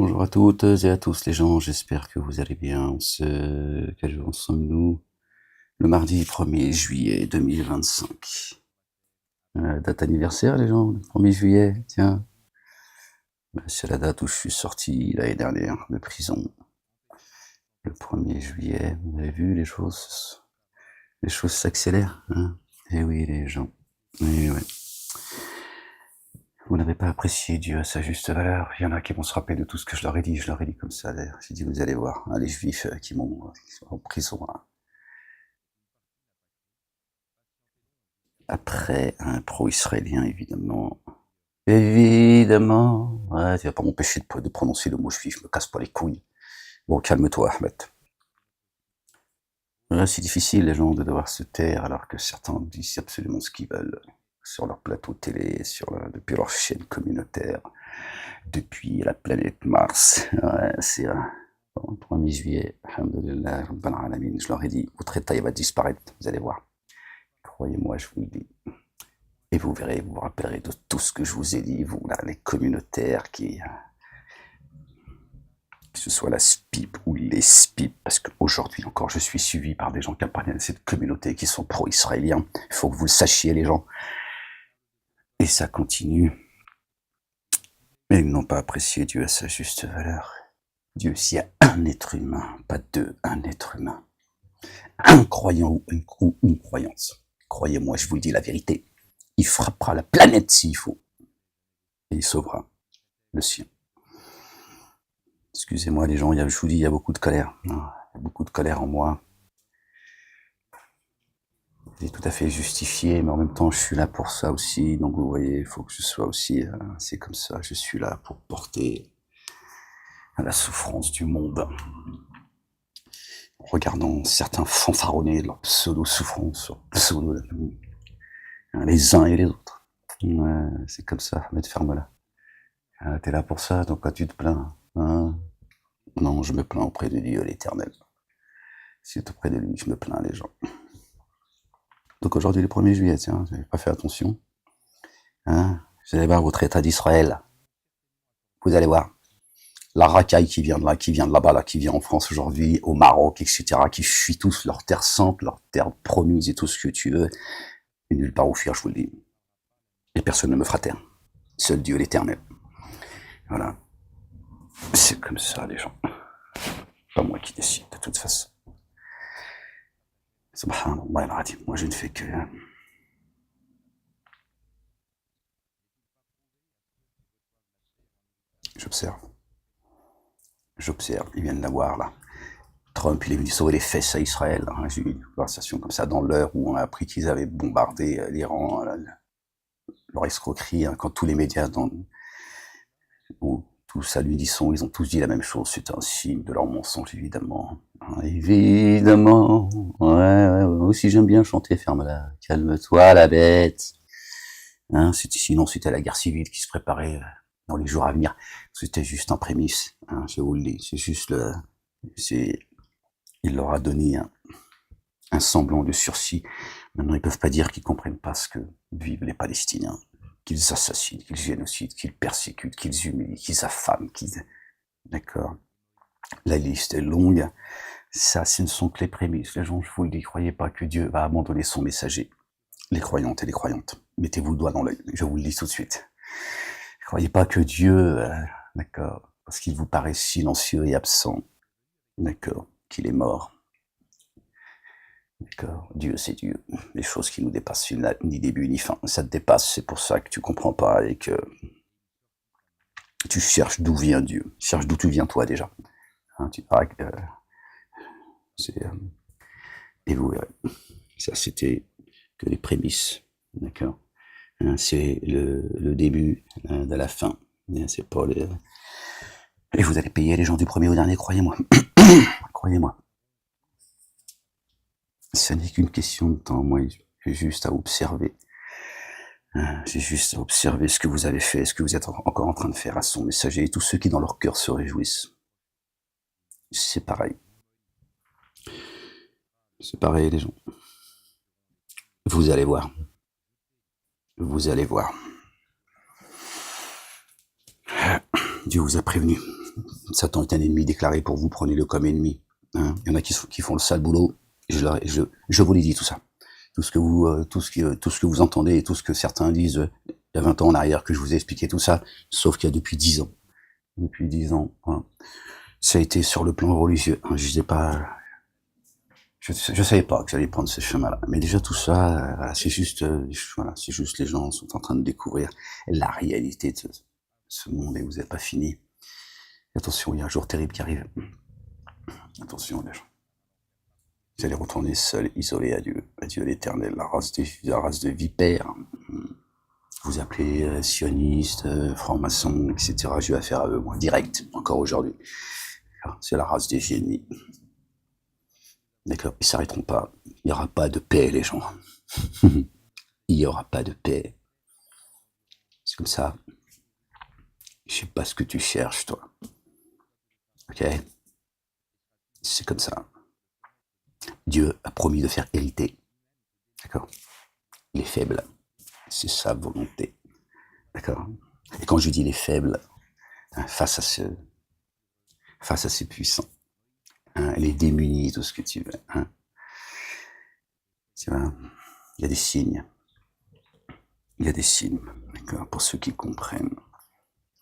Bonjour à toutes et à tous les gens, j'espère que vous allez bien. Quel jour sommes-nous? Le mardi 1er juillet 2025. Date anniversaire les gens, le 1er juillet, tiens. C'est la date où je suis sorti l'année dernière de prison. Le 1er juillet, vous avez vu les choses s'accélèrent, hein. Eh oui les gens, eh ouais. Vous n'avez pas apprécié Dieu à sa juste valeur. Il y en a qui vont se rappeler de tout ce que je leur ai dit. Je leur ai dit comme ça, d'ailleurs. J'ai dit, vous allez voir, hein, les juifs qui sont en prison, hein. Après, un pro-israélien, évidemment. Évidemment. Ouais, tu vas pas m'empêcher de prononcer le mot juif, je me casse pas les couilles. Bon, calme-toi, Ahmed. Ouais, c'est difficile, les gens, de devoir se taire alors que certains disent absolument ce qu'ils veulent sur leur plateau télé, depuis leur chaîne communautaire, depuis la planète Mars. Ouais, c'est bon, 1er juillet, alhamdoulilah, Rabbil Alamin, je leur ai dit, votre état il va disparaître, vous allez voir. Croyez-moi, je vous le dis. Et vous verrez, vous vous rappellerez de tout ce que je vous ai dit, vous, là, les communautaires que ce soit la SPIP ou les SPIP, parce qu'aujourd'hui encore, je suis suivi par des gens qui appartiennent à cette communauté, qui sont pro-israéliens. Il faut que vous le sachiez, les gens. Et ça continue. Mais ils n'ont pas apprécié Dieu à sa juste valeur. Dieu, s'il y a un être humain, pas deux, un être humain, un croyant ou une croyance, croyez-moi, je vous le dis la vérité, il frappera la planète s'il faut. Et il sauvera le sien. Excusez-moi les gens, je vous dis, il y a beaucoup de colère. Il y a beaucoup de colère en moi. C'est tout à fait justifié, mais en même temps, je suis là pour ça aussi. Donc vous voyez, il faut que je sois aussi... c'est comme ça, je suis là pour porter la souffrance du monde. En regardant certains fanfaronner de leur pseudo-souffrance, leur pseudo... les uns et les autres. Ouais, c'est comme ça, Ahmed, ferme-la. T'es là pour ça, donc quand tu te plains, hein? Non, je me plains auprès de Dieu l'Éternel. Si c'est auprès de lui, je me plains les gens. Donc aujourd'hui, le 1er juillet, tiens, j'avais pas fait attention. Hein, vous allez voir votre état d'Israël. Vous allez voir. La racaille qui vient de là, qui vient de là-bas, là, qui vient en France aujourd'hui, au Maroc, etc., qui fuient tous leur terre sainte, leur terre promise et tout ce que tu veux. Et nulle part où fuir, je vous le dis. Et personne ne me fera taire. Seul Dieu l'Éternel. Voilà. C'est comme ça, les gens. Pas moi qui décide, de toute façon. Subhanallah al-Azim. Moi, je ne fais que... J'observe. J'observe. Ils viennent d'avoir, là. Trump, il est venu sauver les fesses à Israël. Hein. J'ai eu une conversation comme ça dans l'heure où on a appris qu'ils avaient bombardé l'Iran, leur escroquerie, hein, quand tous les médias où tous à l'unisson, ils ont tous dit la même chose. C'est un signe de leur mensonge, évidemment. Hein, évidemment. Ouais, moi aussi j'aime bien chanter, ferme-la. Calme-toi, la bête. Hein, sinon, c'était la guerre civile qui se préparait dans les jours à venir. C'était juste un prémisse. Hein, je vous le dis. C'est juste il leur a donné un semblant de sursis. Maintenant, ils peuvent pas dire qu'ils comprennent pas ce que vivent les Palestiniens. Qu'ils assassinent, qu'ils génocident, qu'ils persécutent, qu'ils humilient, qu'ils affament, D'accord. La liste est longue. Ça, ce ne sont que les prémices. Les gens, je vous le dis, croyez pas que Dieu va abandonner son messager. Les croyantes et les croyantes, mettez-vous le doigt dans l'œil. Je vous le dis tout de suite. Croyez pas que Dieu, d'accord, parce qu'il vous paraît silencieux et absent, d'accord, qu'il est mort. D'accord, Dieu c'est Dieu. Les choses qui nous dépassent, il n'a ni début ni fin. Ça te dépasse, c'est pour ça que tu comprends pas et que tu cherches d'où vient Dieu. Cherche d'où tu viens toi déjà. Hein, tu parais que et vous verrez. Ça c'était que les prémices, d'accord. Hein, c'est le début de la fin. C'est pas le... Et vous allez payer les gens du premier au dernier, croyez-moi. Croyez-moi. Ça n'est qu'une question de temps. Moi, j'ai juste à observer. J'ai juste à observer ce que vous avez fait, ce que vous êtes encore en train de faire à son messager, et tous ceux qui dans leur cœur se réjouissent. C'est pareil. C'est pareil, les gens. Vous allez voir. Vous allez voir. Dieu vous a prévenu. Satan est un ennemi déclaré pour vous, prenez-le comme ennemi. Hein. Il y en a qui font le sale boulot, et je vous l'ai dit tout ça. Tout ce que vous entendez et tout ce que certains disent il y a 20 ans en arrière que je vous ai expliqué tout ça, sauf qu'il y a depuis 10 ans. Depuis 10 ans, hein. Ça a été sur le plan religieux. Hein. Je sais pas, je savais pas que j'allais prendre ce chemin-là. Mais déjà tout ça, voilà, c'est juste les gens sont en train de découvrir la réalité de ce monde et vous n'êtes pas fini. Attention, il y a un jour terrible qui arrive. Attention les gens. Vous allez retourner seul, isolé à Dieu l'Éternel, la race de vipères. Vous appelez sionistes, francs-maçons, etc. Je vais affaire à eux, moi, direct, encore aujourd'hui. C'est la race des génies. D'accord, ils s'arrêteront pas. Il n'y aura pas de paix, les gens. Il n'y aura pas de paix. C'est comme ça. Je sais pas ce que tu cherches, toi. Ok? C'est comme ça. Dieu a promis de faire hériter. D'accord? Les faibles. C'est sa volonté. D'accord? Et quand je dis les faibles, hein, face à ces puissants, hein, les démunis, tout ce que tu veux, hein. Tu vois, il y a des signes. Il y a des signes, d'accord? Pour ceux qui comprennent.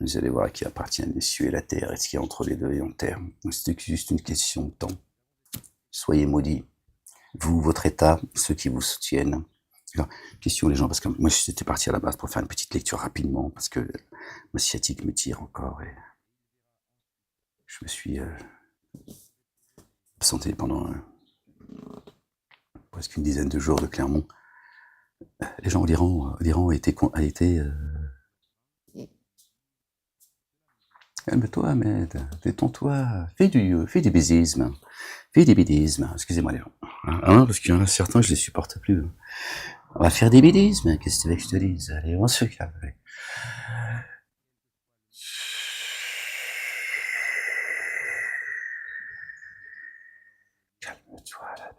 Vous allez voir qui appartiennent les cieux et la terre, et ce qui est entre les deux et en terre. C'est juste une question de temps. Soyez maudits. Vous, votre état, ceux qui vous soutiennent. Alors, question les gens, parce que moi j'étais parti à la base pour faire une petite lecture rapidement, parce que ma sciatique me tire encore, et je me suis absenté pendant presque une dizaine de jours de Clermont. Les gens l'Iran a été calme-toi, Ahmed, détends-toi, fais du bêdisme, excusez-moi les gens, hein, parce qu'il y en a certains, je les supporte plus. On va faire des bêdismes, qu'est-ce que tu veux que je te dise? Allez, on se calme. Calme-toi, la bête.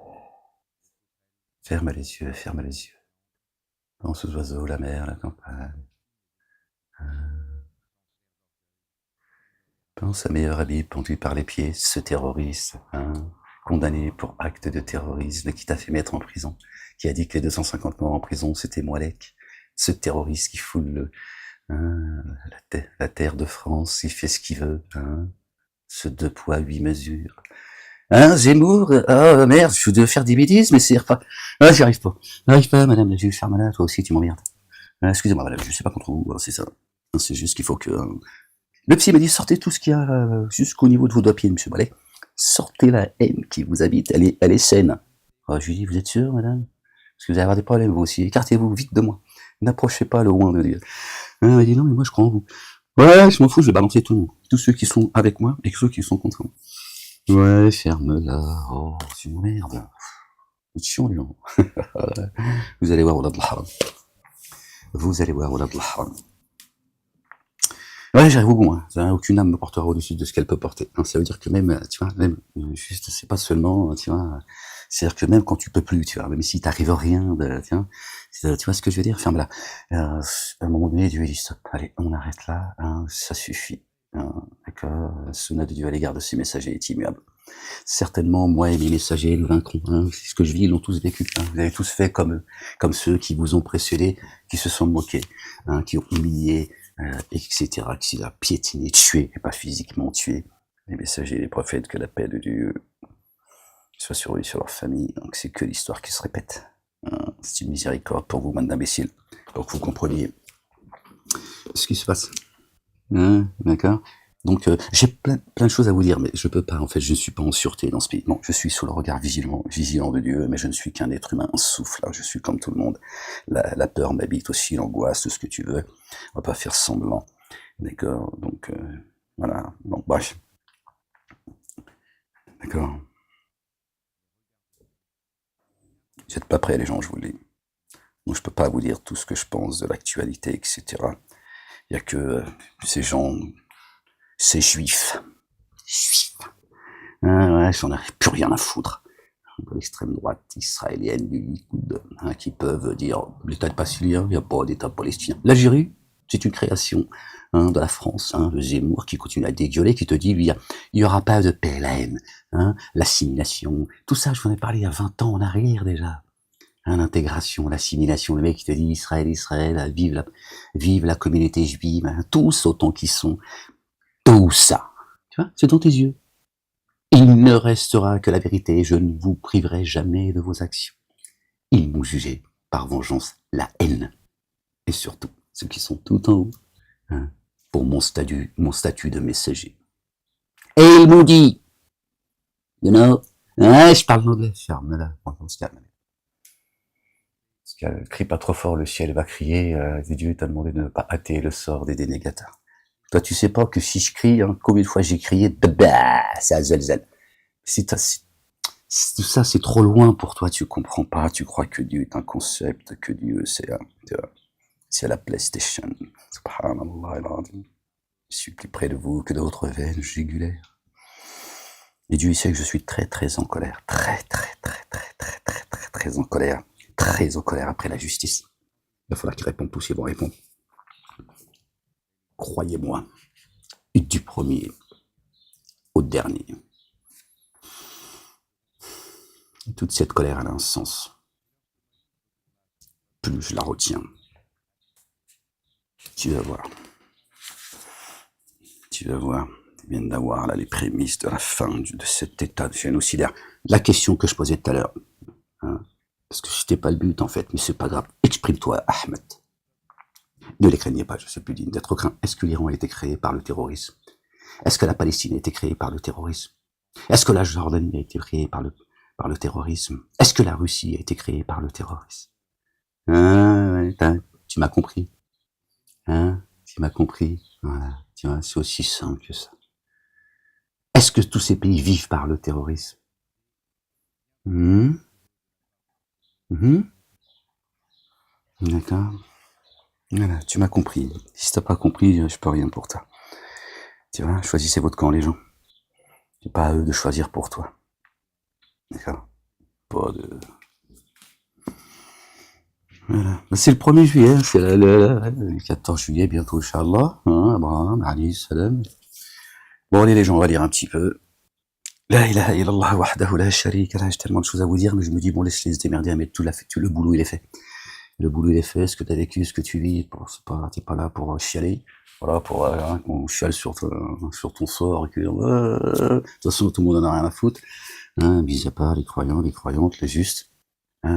Ferme les yeux. Pense aux oiseaux, la mer, la campagne. Pense à meilleur ami pendu par les pieds, ce terroriste, hein, condamné pour acte de terrorisme, qui t'a fait mettre en prison, qui a dit que les 250 morts en prison, c'était Moualek, ce terroriste qui foule la terre de France, il fait ce qu'il veut, hein, ce 2 poids 8 mesures. Hein, Zemmour, oh merde, je dois faire des bêtises, mais c'est pas, ah, j'y arrive pas, madame la juge Charmana, toi aussi tu m'emmerdes. Excusez-moi madame, je sais pas contre vous, c'est ça, c'est juste qu'il faut que... Le psy m'a dit, sortez tout ce qu'il y a jusqu'au niveau de vos doigts pieds, monsieur Ballet. Sortez la haine qui vous habite, elle est saine. Alors, je lui dis, vous êtes sûr, madame? Parce que vous allez avoir des problèmes, vous aussi. Écartez-vous vite de moi. N'approchez pas le loin de Dieu. Elle m'a dit, non, mais moi, je crois en vous. Ouais, je m'en fous, je vais balancer tout le monde. Tous ceux qui sont avec moi et ceux qui sont contre moi. Ouais, ferme-la. Oh, tu m'emmerdes. C'est chiant, les gens. Vous allez voir, Wallah de l'Haram. Vous allez voir, Wallah de l'Haram. Ouais, j'arrive au bout, hein. Aucune âme me portera au-dessus de ce qu'elle peut porter. Ça veut dire que même, tu vois, même, juste, c'est pas seulement, tu vois, c'est-à-dire que même quand tu peux plus, tu vois, même si t'arrives rien de, tu vois ce que je veux dire, ferme-la. À un moment donné, Dieu dit stop, allez, on arrête là, hein, ça suffit. D'accord, Sunna de Dieu à l'égard de ses messagers est immuable. Certainement, moi et mes messagers le vaincront, hein. C'est ce que je vis, ils l'ont tous vécu, hein. Vous avez tous fait comme ceux qui vous ont précédés, qui se sont moqués, hein, qui ont humilié, etc., qui a piétiné, tué, et pas physiquement tué, les messagers et les prophètes, que la paix de Dieu soit sur eux et sur leur famille. Donc c'est que l'histoire qui se répète. C'est une miséricorde pour vous, bande d'imbéciles, pour que vous compreniez ce qui se passe. D'accord. Donc j'ai plein de choses à vous dire, mais je peux pas, en fait, je ne suis pas en sûreté dans ce pays. Non, je suis sous le regard vigilant de Dieu, mais je ne suis qu'un être humain, un souffle, hein. Je suis comme tout le monde. La peur m'habite aussi, l'angoisse, tout ce que tu veux. On va pas faire semblant. D'accord. Donc voilà. Donc bref. D'accord. Vous n'êtes pas prêts, les gens, je vous le dis. Donc je peux pas vous dire tout ce que je pense de l'actualité, etc. Il y a que ces gens, ces juifs. Ouais, j'en ai plus rien à foutre. De l'extrême droite israélienne, du Likoud, qui peuvent dire l'État palestinien, il n'y a pas d'État palestinien. L'Algérie, C'est une création de la France, de Zemmour, qui continue à dégueuler, qui te dit, lui, il n'y aura pas de PLN, l'assimilation. Tout ça, je vous en ai parlé il y a 20 ans en arrière déjà. L'intégration, l'assimilation, le mec qui te dit Israël, Israël, vive la communauté juive, tous autant qu'ils sont, tout ça. Tu vois, c'est dans tes yeux. Il ne restera que la vérité, je ne vous priverai jamais de vos actions. Ils m'ont jugé par vengeance, la haine. Et surtout, ceux qui sont tout en haut, pour mon statut de messager. Et ils m'ont dit, je parle anglais, ferme-la, on se calme. Crie pas trop fort, le ciel va crier, Dieu t'a demandé de ne pas hâter le sort des dénégateurs. Toi, tu sais pas que si je crie, combien de fois j'ai crié, c'est à zelzel. Tout ça, c'est trop loin pour toi, tu comprends pas, tu crois que Dieu est un concept, que Dieu c'est la PlayStation. Subhanallah, je suis plus près de vous que de votre veine jugulaire. Et Dieu, il sait que je suis très, très en colère. Très en colère. Très en colère après la justice. Il va falloir qu'ils répondent tous, ils vont répondre. Croyez-moi, du premier au dernier. Toute cette colère, elle a un sens. Plus je la retiens, tu vas voir. Tu viens d'avoir là les prémices de la fin de cet état de génocidaire. La question que je posais tout à l'heure, parce que c'était pas le but en fait, mais c'est pas grave. Exprime-toi, Ahmed. Ne les craignez pas, je suis plus digne d'être craint. Est-ce que l'Iran a été créé par le terrorisme? Est-ce que la Palestine a été créée par le terrorisme? Est-ce que la Jordanie a été créée par le terrorisme? Est-ce que la Russie a été créée par le terrorisme? Tu m'as compris. Tu m'as compris. Voilà. Tu vois, c'est aussi simple que ça. Est-ce que tous ces pays vivent par le terrorisme? D'accord. Voilà, tu m'as compris. Si t'as pas compris, je peux rien pour toi. Tu vois, choisissez votre camp, les gens. C'est pas à eux de choisir pour toi. D'accord. Pas de... Voilà. C'est le 1er juillet, c'est le 14 juillet, bientôt, Inch'Allah. Abraham, Ali, salam. Bon, allez, les gens, on va lire un petit peu. La ilaha illallah wahdahu la sharika lah. J'ai tellement de choses à vous dire, mais je me dis, bon, laisse-les se démerder, mais le boulot, il est fait. Le boulot, il est fait, ce que t'as vécu, ce que tu vis, t'es pas là pour chialer. Voilà, pour qu'on chiale sur ton sort, et que, de toute façon, tout le monde en a rien à foutre. Mis à part les croyants, les croyantes, les justes.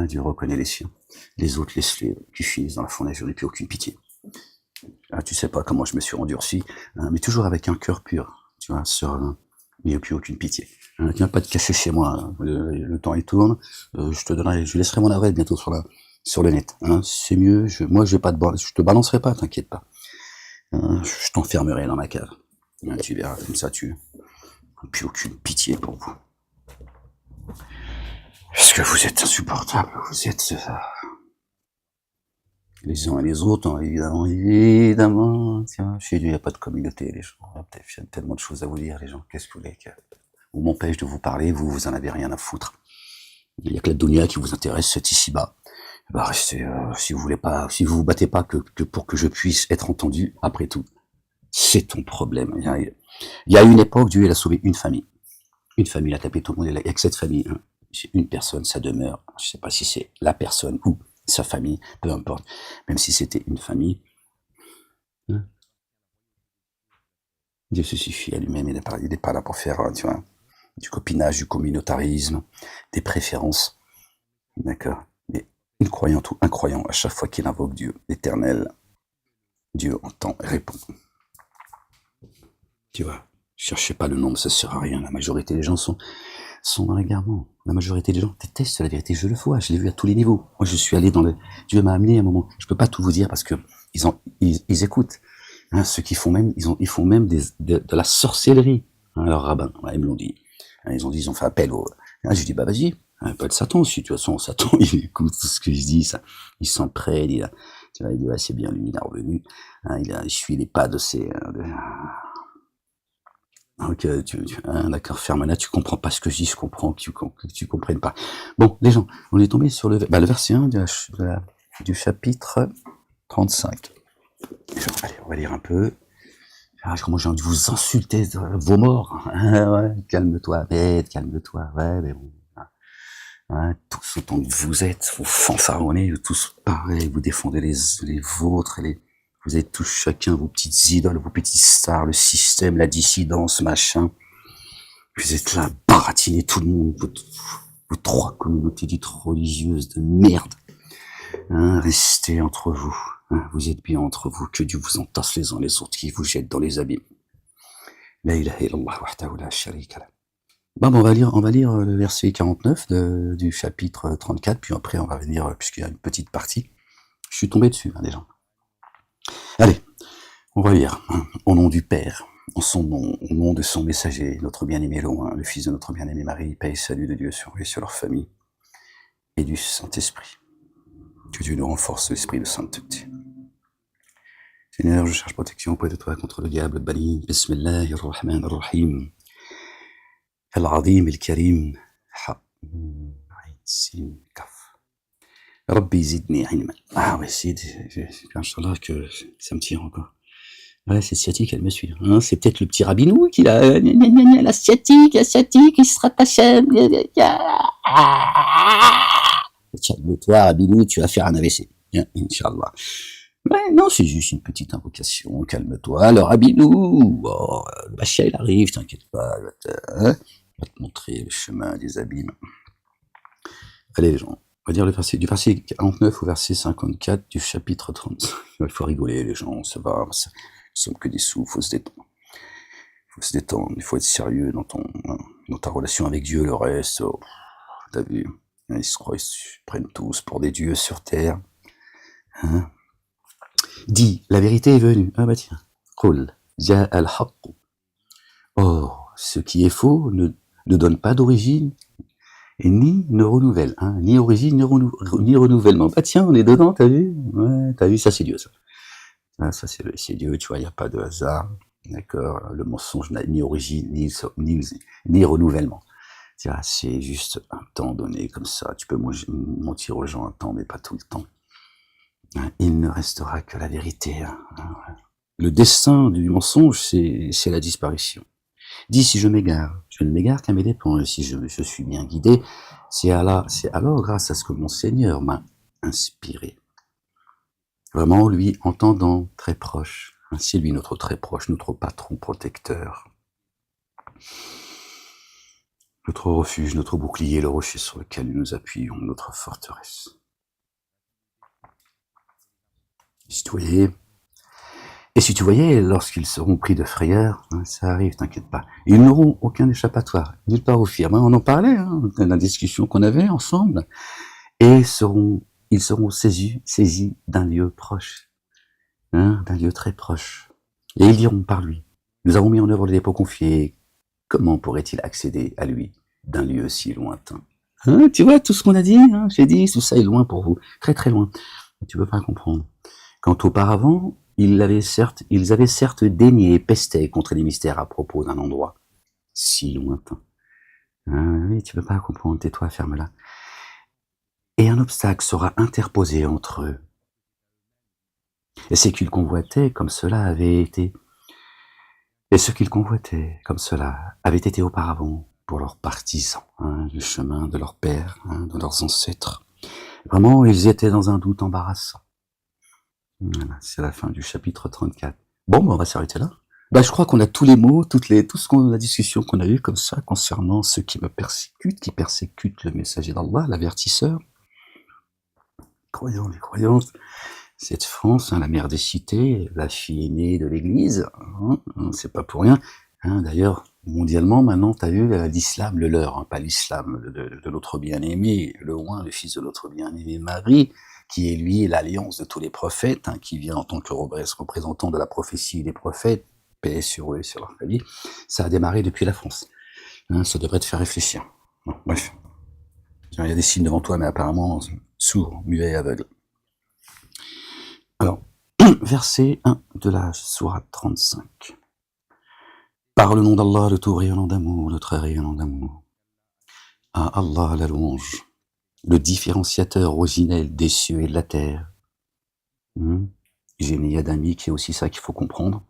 Dieu reconnaît les siens. Les autres, laisse-les, qui finissent dans la fournaise, je n'ai plus aucune pitié. Tu sais pas comment je me suis endurci, mais toujours avec un cœur pur, tu vois, serein, mais il n'y a plus aucune pitié. Tu n'as pas de cacher chez moi, le temps il tourne, je laisserai mon adresse bientôt sur le net. C'est mieux, moi je te balancerai pas, t'inquiète pas. Je t'enfermerai dans ma cave. Tu verras, comme ça tu n'as plus aucune pitié pour vous. Parce que vous êtes insupportables, vous êtes les uns et les autres, évidemment. Tiens, chez Dieu, il n'y a pas de communauté, les gens. Il y a tellement de choses à vous dire, les gens. Qu'est-ce que vous voulez que... On m'empêche de vous parler, vous en avez rien à foutre. Il n'y a que la dunya qui vous intéresse, c'est ici-bas. Bah, restez, si vous vous battez pas que pour que je puisse être entendu, après tout, c'est ton problème. Il y a une époque, Dieu, il a sauvé une famille. Une famille, il a tapé tout le monde, il y a que cette famille, c'est une personne, ça demeure. Je sais pas si c'est la personne ou sa famille, peu importe. Même si c'était une famille, Dieu se suffit à lui-même, il n'est pas là pour faire, tu vois, du copinage, du communautarisme, des préférences. D'accord. Mais une croyante ou un croyant, à chaque fois qu'il invoque Dieu, l'Éternel, Dieu entend et répond. Tu vois, cherchez pas le nombre, ça sert à rien. La majorité des gens sont dans l'égarement. La majorité des gens détestent la vérité. Je le vois, je l'ai vu à tous les niveaux. Moi, je suis allé Dieu m'a amené à un moment. Je peux pas tout vous dire parce que ils écoutent. Ceux qui font même, ils font même de la sorcellerie. Leurs rabbins, ils me l'ont dit. Ils ont fait appel au. J'ai dit, bah vas-y, appelle Satan aussi. De toute façon, Satan, il écoute tout ce que je dis. Ça, il s'entraide. Il dit, ouais, c'est bien, lui, il est revenu. Il suit les pas de ses. Ok, d'accord, ferme-la, tu comprends pas ce que je dis, je comprends que tu comprennes pas. Bon, les gens, on est tombé sur le verset 1 du chapitre 35. Allez, on va lire un peu. Ah, comment j'ai envie de vous insulter, vos morts. Ouais, calme-toi, bête, calme-toi. Ouais, mais bon. Hein, tous autant que vous êtes, vous fanfaronnez, tous pareil, vous défendez les vôtres, vous êtes tous chacun vos petites idoles, vos petits stars, le système, la dissidence, machin. Vous êtes là, baratiner tout le monde, vos trois communautés dites religieuses de merde. Hein, restez entre vous. Hein, vous êtes bien entre vous, que Dieu vous entasse les uns les autres, qui vous jette dans les abîmes. La ilaha illallah wahdahu la sharika lah. Bon, on va lire le verset 49 du chapitre 34, puis après on va venir, puisqu'il y a une petite partie. Je suis tombé dessus, déjà. Allez, on va lire. Hein, au nom du Père, en son nom, au nom de son messager, notre bien-aimé loin, le fils de notre bien-aimé Marie, paix et salut de Dieu sur eux et sur leur famille, et du Saint-Esprit. Que Dieu nous renforce l'esprit de sainteté. Seigneur, je cherche protection auprès de toi contre le diable banni. Bismillahirrahmanirrahim. Al-Azim, Al-Karim, Rabbi zidni ilman. Ah ouais, Inch'Allah que ça me tire encore. Ouais, c'est sciatique, elle me suit. Hein, c'est peut-être le petit rabinou qui l'a... La sciatique, il sera ta chaîne. Calme-toi, rabinou, tu vas faire un AVC. Inch'Allah. Ouais, non, c'est juste une petite invocation, calme-toi. Le rabinou, oh, le Bachia, il arrive, t'inquiète pas. Il va te montrer le chemin des abîmes. Allez, les gens. On va dire du verset 49 au verset 54 du chapitre 35. Il faut rigoler, les gens, ça va, ça sommes que des sous, faut se détendre. Il faut être sérieux dans ta relation avec Dieu, le reste, oh, t'as vu, ils se prennent tous pour des dieux sur terre. Hein? Dis, la vérité est venue. Ah bah tiens. Qul, ja al-haqq. Or, ce qui est faux ne donne pas d'origine et ni ne renouvelle, hein, ni origine ni renouvellement. Bah tiens, on est dedans, t'as vu? Ouais, t'as vu, ça c'est Dieu, ça. Ça c'est Dieu, tu vois, il n'y a pas de hasard, d'accord? Le mensonge n'a ni origine, ni renouvellement. Tu vois, c'est juste un temps donné comme ça. Tu peux mentir aux gens un temps, mais pas tout le temps. Hein, il ne restera que la vérité. Hein. Le destin du mensonge, c'est la disparition. Dis si je m'égare, je ne m'égare qu'à mes dépens, et si je suis bien guidé, c'est alors grâce à ce que mon Seigneur m'a inspiré. Vraiment, lui, entendant, très proche. C'est lui notre très proche, notre patron protecteur. Notre refuge, notre bouclier, le rocher sur lequel nous nous appuyons, notre forteresse. Et si tu voyais, lorsqu'ils seront pris de frayeur, hein, ça arrive, t'inquiète pas, ils n'auront aucun échappatoire, nulle part où fuir. On en parlait, hein, dans la discussion qu'on avait ensemble, et ils seront saisis d'un lieu proche, hein, d'un lieu très proche. Et ils diront par lui, nous avons mis en œuvre le dépôt confié, comment pourrait-il accéder à lui d'un lieu si lointain? Hein, tu vois tout ce qu'on a dit, hein, j'ai dit, tout ça est loin pour vous, très très loin. Tu peux pas comprendre. Quand auparavant, ils avaient certes daigné et pesté contre des mystères à propos d'un endroit si lointain. Oui, tu peux pas comprendre, tais-toi, ferme-la. Et un obstacle sera interposé entre eux. Et ce qu'ils convoitaient comme cela avait été auparavant pour leurs partisans, hein, le chemin de leurs pères, hein, de leurs ancêtres. Vraiment, ils étaient dans un doute embarrassant. Voilà, c'est la fin du chapitre 34. Bon, on va s'arrêter là. Je crois qu'on a tous les mots, la discussion qu'on a eue comme ça concernant ceux qui me persécutent, qui persécutent le messager d'Allah, l'avertisseur. Les croyances, cette France, hein, la mère des cités, la fille aînée de l'Église, hein, c'est pas pour rien. Hein, d'ailleurs, mondialement, maintenant, tu as vu l'islam, le leur, hein, pas l'islam de notre bien-aimé, le fils de notre bien-aimé Marie, qui est lui l'alliance de tous les prophètes, hein, qui vient en tant que représentant de la prophétie des prophètes, paix sur eux et sur leur famille. Ça a démarré depuis la France. Hein, ça devrait te faire réfléchir. Bon, bref. Il y a des signes devant toi, mais apparemment sourd, muet et aveugle. Alors, verset 1 de la sourate 35. Par le nom d'Allah, le tout rayonnant d'amour, le très rayonnant d'amour. À Allah la louange, le différenciateur originel des cieux et de la terre. J'ai une Yadami qui est aussi ça qu'il faut comprendre.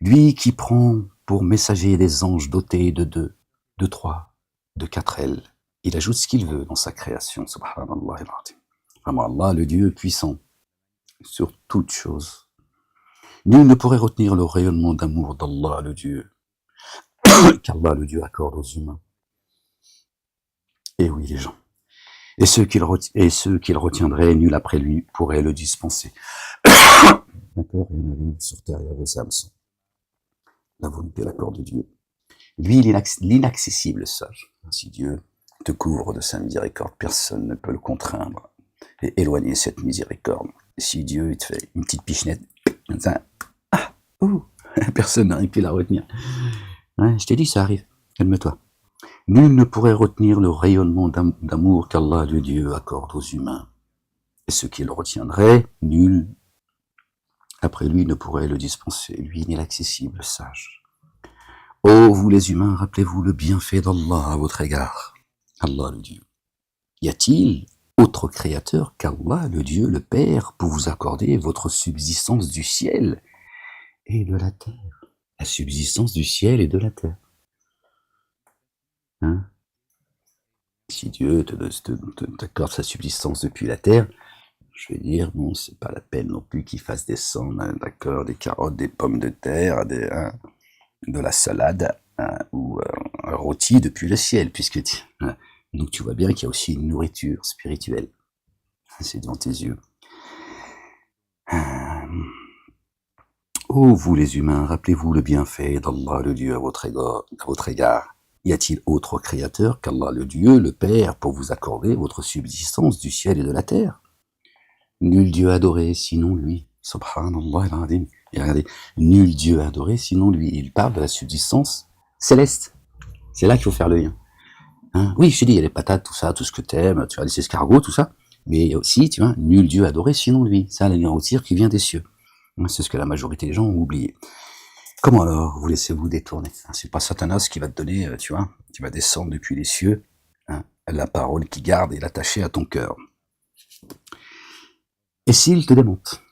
Lui qui prend pour messager des anges dotés de 2, de 3, de 4 ailes. Il ajoute ce qu'il veut dans sa création, subhanallah al-azim. Vraiment Allah, le Dieu puissant sur toute chose. Nul ne pourrait retenir le rayonnement d'amour d'Allah, le Dieu, qu'Allah, le Dieu, accorde aux humains. Et oui, les gens. Et ceux qu'il retiendrait, nul après lui pourrait le dispenser. D'accord, il y en avait sur terre, il y avait Samson. La volonté, l'accord de Dieu. Lui, il est l'inaccessible sage. Si Dieu te couvre de sa miséricorde, personne ne peut le contraindre et éloigner cette miséricorde. Si Dieu il te fait une petite pichenette, personne n'arrive plus à la retenir. Ouais, je t'ai dit, ça arrive. Calme-toi. Nul ne pourrait retenir le rayonnement d'amour qu'Allah, le Dieu, accorde aux humains. Et ce qu'il retiendrait, nul après lui ne pourrait le dispenser. Lui n'est l'accessible sage. Ô vous les humains, rappelez-vous le bienfait d'Allah à votre égard. Allah, le Dieu. Y a-t-il autre créateur qu'Allah, le Dieu, le Père, pour vous accorder votre subsistance du ciel et de la terre? La subsistance du ciel et de la terre. Hein? Si Dieu t'accorde sa subsistance depuis la terre, je vais dire, bon, c'est pas la peine non plus qu'il fasse descendre, d'accord, des carottes, des pommes de terre, de la salade, ou un rôti depuis le ciel, puisque donc tu vois bien qu'il y a aussi une nourriture spirituelle. C'est devant tes yeux. Ô vous les humains, rappelez-vous le bienfait d'Allah le Dieu à votre égard. Y a-t-il autre créateur qu'Allah le Dieu, le Père, pour vous accorder votre subsistance du ciel et de la terre? Nul Dieu adoré sinon lui. Subhanallah al-azim. Et regardez, nul Dieu adoré sinon lui. Il parle de la subsistance céleste. C'est là qu'il faut faire le lien. Hein? Oui, je te dis, il y a les patates, tout ça, tout ce que t'aimes, tu vois, les escargots, tout ça. Mais il y a aussi, tu vois, nul Dieu adoré sinon lui. Ça, la tir qui vient des cieux. C'est ce que la majorité des gens ont oublié. Comment alors vous laissez-vous détourner? C'est pas Satanas qui va te donner, tu vois, qui va descendre depuis les cieux, hein, la parole qui garde et l'attacher à ton cœur. Et s'il te démente?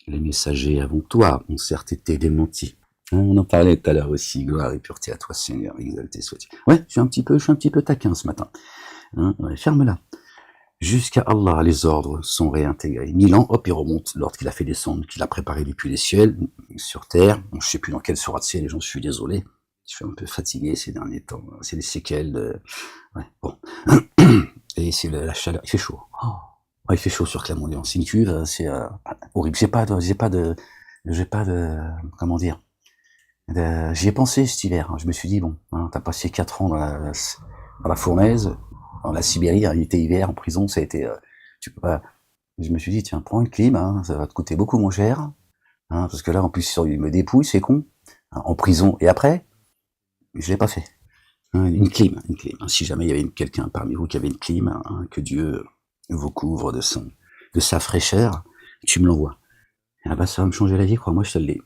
Les messagers avant toi ont certes été démentis. On en parlait tout à l'heure aussi, gloire et pureté à toi Seigneur, exalté sois-tu. Ouais, je suis un petit peu taquin ce matin. Hein, ouais, ferme-la. Jusqu'à Allah, les ordres sont réintégrés. 1000 ans, hop, il remonte lorsqu'il a fait descendre, qu'il a préparé depuis les cieux, sur terre. Bon, je sais plus dans quelle sourate c'est, les gens, je suis désolé. Je suis un peu fatigué ces derniers temps. C'est des séquelles de... Ouais, bon. Et c'est la chaleur, il fait chaud. Oh. Ouais, il fait chaud sur Clermont-Léon. C'est une cuve, c'est horrible. J'ai pas de, comment dire, j'y ai pensé cet hiver. Je me suis dit, bon, hein, t'as passé 4 ans dans la fournaise, dans la Sibérie, il était hiver, en prison, ça a été, tu peux pas, je me suis dit, tiens, prends une clim, hein, ça va te coûter beaucoup moins cher, hein, parce que là, en plus, il me dépouille, c'est con, hein, en prison, et après, je l'ai pas fait. Hein, une clim, hein, si jamais il y avait quelqu'un parmi vous qui avait une clim, hein, que Dieu vous couvre de sa fraîcheur, tu me l'envoies. Ah bah, ça va me changer la vie, crois-moi, je te le dis.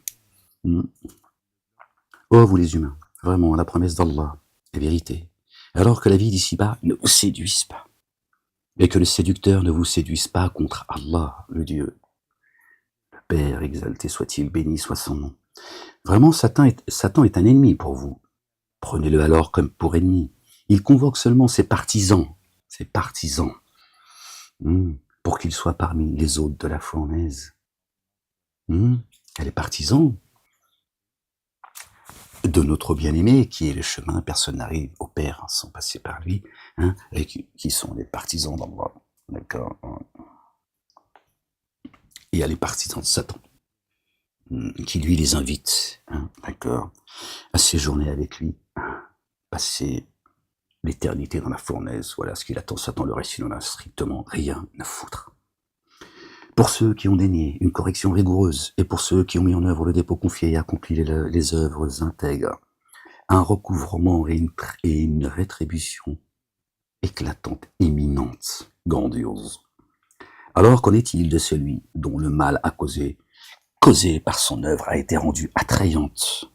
Oh, vous les humains, vraiment, la promesse d'Allah est vérité. Alors que la vie d'ici-bas ne vous séduise pas. Et que le séducteur ne vous séduise pas contre Allah, le Dieu. Le Père exalté soit-il, béni soit son nom. Vraiment, Satan est un ennemi pour vous. Prenez-le alors comme pour ennemi. Il convoque seulement ses partisans, pour qu'ils soient parmi les hôtes de la fournaise. Les partisans de notre bien-aimé, qui est le chemin, personne n'arrive au Père sans passer par lui, hein, et qui sont les partisans d'Allah, d'accord. Et il y a les partisans de Satan, qui lui les invite, hein, d'accord, à séjourner avec lui, passer l'éternité dans la fournaise. Voilà ce qu'il attend. Satan, le reste, il n'en a strictement rien à foutre. Pour ceux qui ont dénié une correction rigoureuse, et pour ceux qui ont mis en œuvre le dépôt confié et accompli les œuvres intègres, un recouvrement et une rétribution éclatante, imminente, grandiose. Alors qu'en est-il de celui dont le mal a causé par son œuvre, a été rendue attrayante,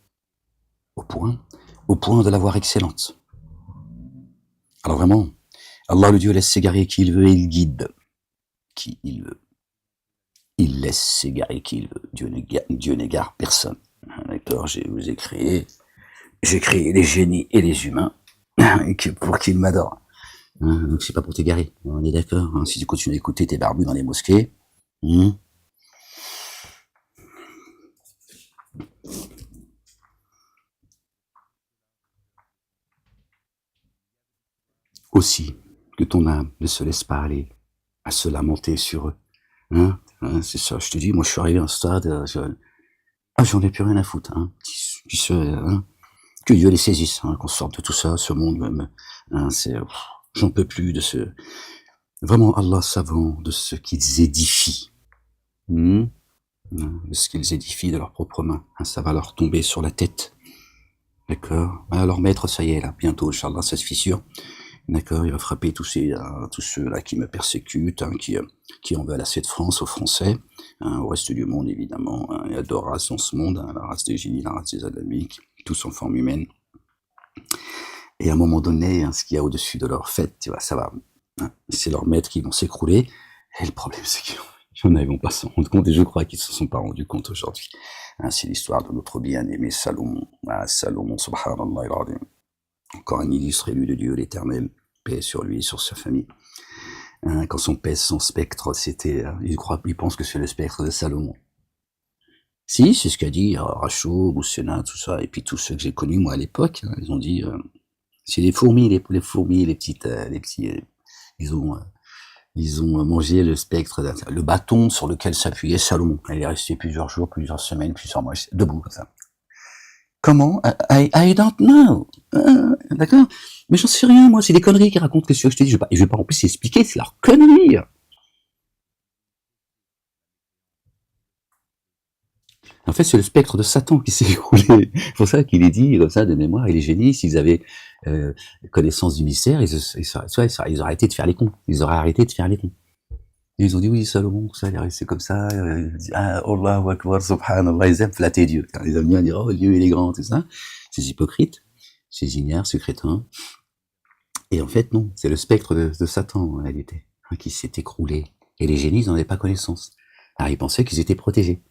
au point de la voir excellente? Alors vraiment, Allah le Dieu laisse s'égarer qui il veut et il guide qui il veut. il laisse s'égarer qui il veut. Dieu n'égare personne. D'accord, j'ai créé les génies et les humains pour qu'ils m'adorent. Donc c'est pas pour t'égarer, on est d'accord. Si tu continues d'écouter tes barbus dans les mosquées, aussi que ton âme ne se laisse pas aller à se lamenter sur eux. C'est ça, je te dis, moi je suis arrivé à un stade, j'en ai plus rien à foutre. Que Dieu les saisisse, qu'on sorte de tout ça, ce monde, j'en peux plus de ce... Vraiment, Allah savant de ce qu'ils édifient. De ce qu'ils édifient de leurs propres mains. Ça va leur tomber sur la tête. D'accord. Alors maître, ça y est, là, bientôt, Inch'Allah, ça se fissure. D'accord, il va frapper tous ceux-là qui me persécutent, qui en veulent assez de France, aux Français, au reste du monde, évidemment. Il y a deux races dans ce monde, la race des génies, la race des adamiques, tous en forme humaine. Et à un moment donné, ce qu'il y a au-dessus de leur fête, tu vois, ça va. C'est leurs maîtres qui vont s'écrouler. Et le problème, c'est qu'ils ne vont pas s'en rendre compte, et je crois qu'ils ne se sont pas rendus compte aujourd'hui. C'est l'histoire de notre bien-aimé Salomon. Salomon, subhanallah al-azim. Encore un illustre élu de Dieu l'Éternel, paix sur lui, sur sa famille. Quand son spectre, c'était, il pense que c'est le spectre de Salomon. Si, c'est ce qu'a dit Rachaud, Boussena, tout ça, et puis tous ceux que j'ai connus moi à l'époque, ils ont dit, c'est les fourmis, les petits, ils ont mangé le spectre, le bâton sur lequel s'appuyait Salomon. Il est resté plusieurs jours, plusieurs semaines, plusieurs mois, debout comme ça. Comment? I don't know. D'accord? Mais j'en sais rien, moi. C'est des conneries qu'ils racontent. Qu'est-ce que je te dis? Je vais pas en plus expliquer. C'est leur connerie. En fait, c'est le spectre de Satan qui s'est écroulé. C'est pour ça qu'il est dit, comme ça, de mémoire, et les génies, s'ils avaient connaissance du mystère, ils auraient arrêté de faire les cons. Ils auraient arrêté de faire les cons. Et ils ont dit, oui, Salomon, ça, il est resté comme ça. Allahu Akbar, subhanallah, ils aiment flatter Dieu. Ils aiment bien dire, oh, Dieu, il est grand, tout ça. Ces hypocrites, ces ignares, ces crétins. Et en fait, non, c'est le spectre de Satan, en réalité, qui s'est écroulé. Et les génies, ils n'en avaient pas connaissance. Alors, ils pensaient qu'ils étaient protégés.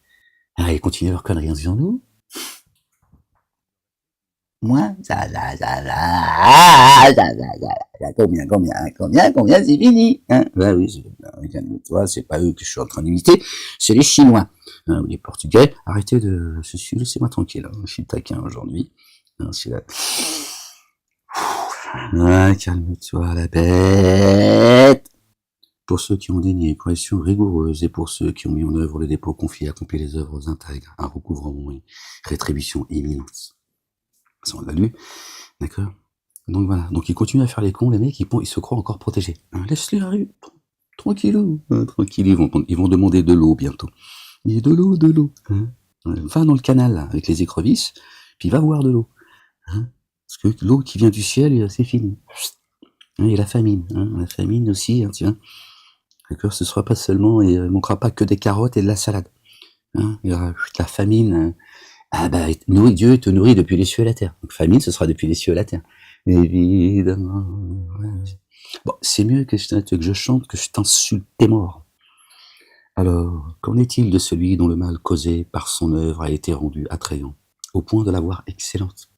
Alors, ils continuaient leur connerie en disant, nous, moi, combien, c'est fini, Bah oui, calme-toi, c'est pas eux que je suis en train d'imiter, c'est les Chinois, ou les Portugais. Arrêtez de se suivre, laissez-moi tranquille, je suis taquin aujourd'hui. Calme-toi, la bête. Pour ceux qui ont dénié une correction rigoureuse et pour ceux qui ont mis en œuvre le dépôt confié à accomplir les œuvres intègres, un recouvrement et rétribution imminente. Ça, on l'a lu, d'accord. Donc voilà, donc ils continuent à faire les cons, les mecs, ils se croient encore protégés. Laisse-les arriver, tranquillou, tranquille, ils vont demander de l'eau bientôt. Il y a de l'eau. Va dans le canal là, avec les écrevisses, puis va voir de l'eau. Parce que l'eau qui vient du ciel, c'est fini. Et la famine aussi, tu vois. D'accord, ce sera pas seulement, il ne manquera pas que des carottes et de la salade. Il y aura la famine. Dieu te nourrit depuis les cieux et la terre. Donc famine, ce sera depuis les cieux et la terre. Évidemment. Bon, c'est mieux que je chante que je t'insulte tes morts. Alors, qu'en est-il de celui dont le mal causé par son œuvre a été rendu attrayant, au point de la voir excellente?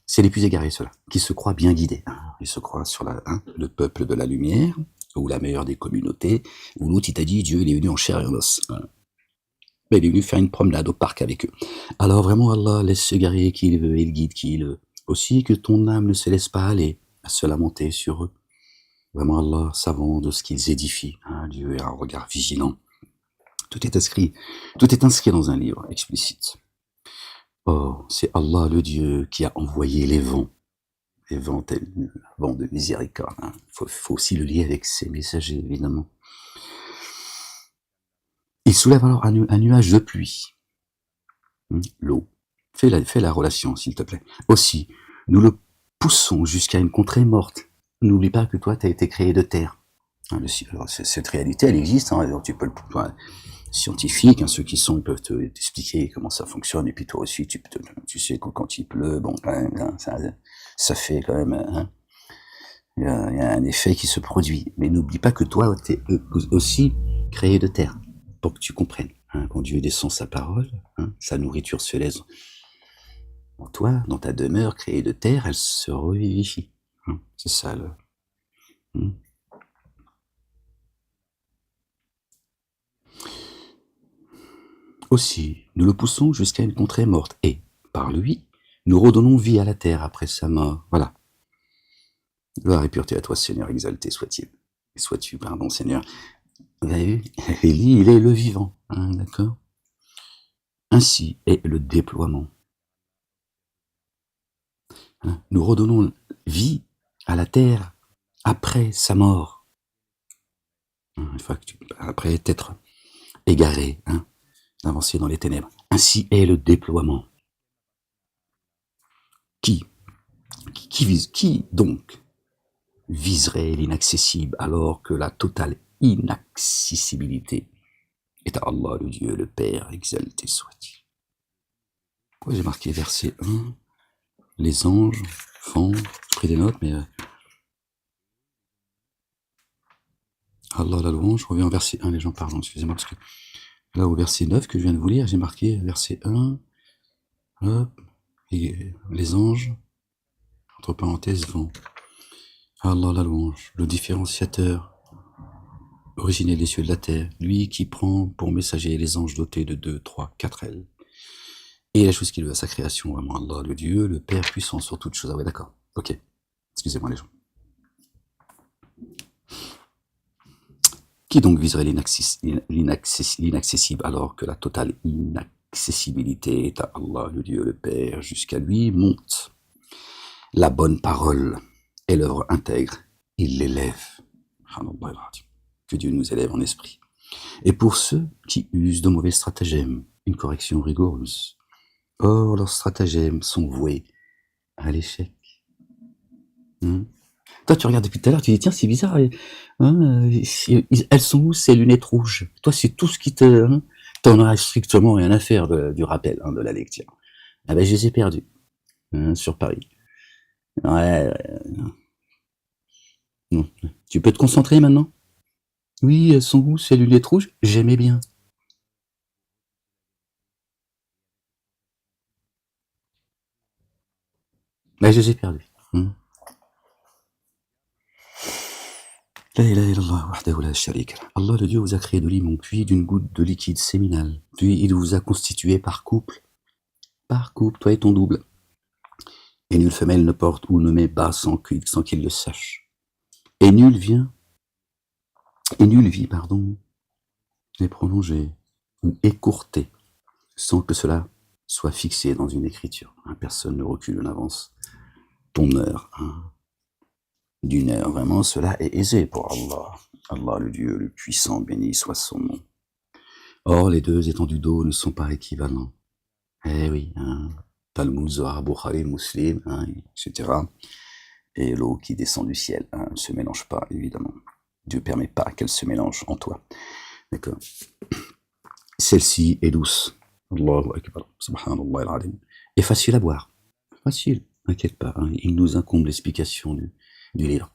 C'est les plus égarés, ceux-là, qui se croient bien guidés. Ils se croient sur le peuple de la lumière, ou la meilleure des communautés, où l'autre, il t'a dit, Dieu, il est venu en chair et en os. Il est venu faire une promenade au parc avec eux. Alors vraiment, Allah laisse s'égarer qui il veut, et il guide qui il veut. Aussi que ton âme ne se laisse pas aller à se lamenter sur eux. Vraiment, Allah, savant de ce qu'ils édifient. Dieu a un regard vigilant. Tout est inscrit dans un livre explicite. Oh, c'est Allah le Dieu qui a envoyé les vents de miséricorde. Faut aussi le lier avec ses messagers, évidemment. Il soulève alors un nuage de pluie. L'eau. Fais la relation, s'il te plaît. Aussi, nous le poussons jusqu'à une contrée morte. N'oublie pas que toi, tu as été créé de terre. Alors, cette réalité, elle existe. Alors tu peux scientifiques, ceux qui sont, ils peuvent t'expliquer comment ça fonctionne. Et puis toi aussi, tu sais que quand il pleut, bon, ça fait quand même... il y a un effet qui se produit. Mais n'oublie pas que toi, tu es aussi créé de terre. pour que tu comprennes. Hein, quand Dieu descend sa parole, hein, sa nourriture se laisse en toi, dans ta demeure créée de terre, elle se revivifie. Hein, c'est ça le... Hein. Aussi, nous le poussons jusqu'à une contrée morte, et, par lui, nous redonnons vie à la terre après sa mort. Voilà. Gloire et pureté à toi, Seigneur, exalté sois-tu. Sois-tu, pardon, Seigneur. Vous avez vu, Élie, il est le vivant, hein, d'accord. Ainsi est le déploiement. Hein, nous redonnons vie à la terre après sa mort. Hein, après être égaré, hein, d'avancer dans les ténèbres. Ainsi est le déploiement. Qui donc viserait l'inaccessible alors que la totale inaccessibilité est à Allah, le Dieu, le Père, exalté soit-il. Pourquoi j'ai marqué verset 1 ? Les anges font, j'ai pris des notes, mais Allah la louange, je reviens au verset 1, les gens, pardon, excusez-moi, parce que là, au verset 9 que je viens de vous lire, j'ai marqué verset 1, hop, et les anges, entre parenthèses, vont. Allah la louange, le différenciateur, originel des cieux et de la terre, lui qui prend pour messager les anges dotés de 2, 3, 4 ailes. Et la chose qu'il veut à sa création, vraiment Allah, le Dieu, le Père puissant sur toutes choses. Ah ouais, d'accord, ok, excusez-moi les gens. Qui donc viserait l'inaccessible alors que la totale inaccessibilité est à Allah, le Dieu, le Père, jusqu'à lui monte la bonne parole et l'œuvre intègre, il l'élève. Que Dieu nous élève en esprit. Et pour ceux qui usent de mauvais stratagèmes, une correction rigoureuse. Or, leurs stratagèmes sont voués à l'échec. Toi, tu regardes depuis tout à l'heure, tu dis, tiens, c'est bizarre, elles sont où ces lunettes rouges? Toi, c'est tout ce qui te... t'en as strictement rien à faire du rappel, de la lecture. Ah ben, je les ai perdus, sur Paris. Ouais, non. Tu peux te concentrer maintenant? Oui, elles sont où ces lunettes rouges? J'aimais bien. Ben, je les ai perdus. La ilaha illallah wahdahu la sharika lah. Allah, le Dieu, vous a créé de limon, puis d'une goutte de liquide séminal. Puis il vous a constitué par couple, toi et ton double. Et nulle femelle ne porte ou ne met bas sans qu'il le sache. Et nulle vie, n'est prolongée ou écourtée sans que cela soit fixé dans une écriture. Personne ne recule en avance ton heure. D'une heure, vraiment, cela est aisé pour Allah. Allah, le Dieu, le puissant, béni soit son nom. Or, les deux étendues d'eau ne sont pas équivalents. Eh oui, Talmud, Zohar, Bukhari, Muslim, etc. Et l'eau qui descend du ciel ne se mélange pas, évidemment. Dieu ne permet pas qu'elle se mélange en toi. D'accord. Celle-ci est douce. Allahu Akbar. Subhanallah al-Adim. Et facile à boire. Facile, n'inquiète pas. Il nous incombe l'explication du livre.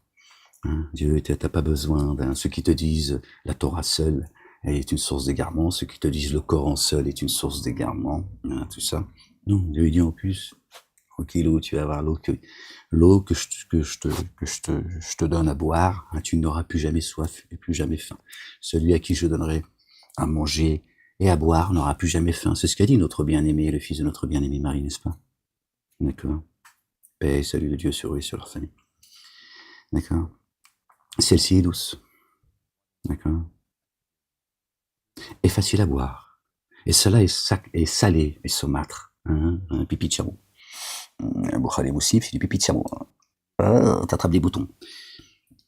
Dieu, t'as pas besoin ceux qui te disent la Torah seule est une source d'égarement, ceux qui te disent le Coran seul est une source d'égarement, tout ça. Non, Dieu dit en plus, tranquille, tu vas avoir l'eau que je te donne à boire, tu n'auras plus jamais soif et plus jamais faim. Celui à qui je donnerai à manger et à boire n'aura plus jamais faim. C'est ce qu'a dit notre bien-aimé, le fils de notre bien-aimé Marie, n'est-ce pas? D'accord. Paix et salut de Dieu sur eux et sur leur famille. D'accord. Celle-ci est douce. D'accord. Et facile à boire. Et cela est salé et saumâtre. Pipi de chameau. Bukhari Muslim, c'est du pipi de chameau. T'attrapes des boutons.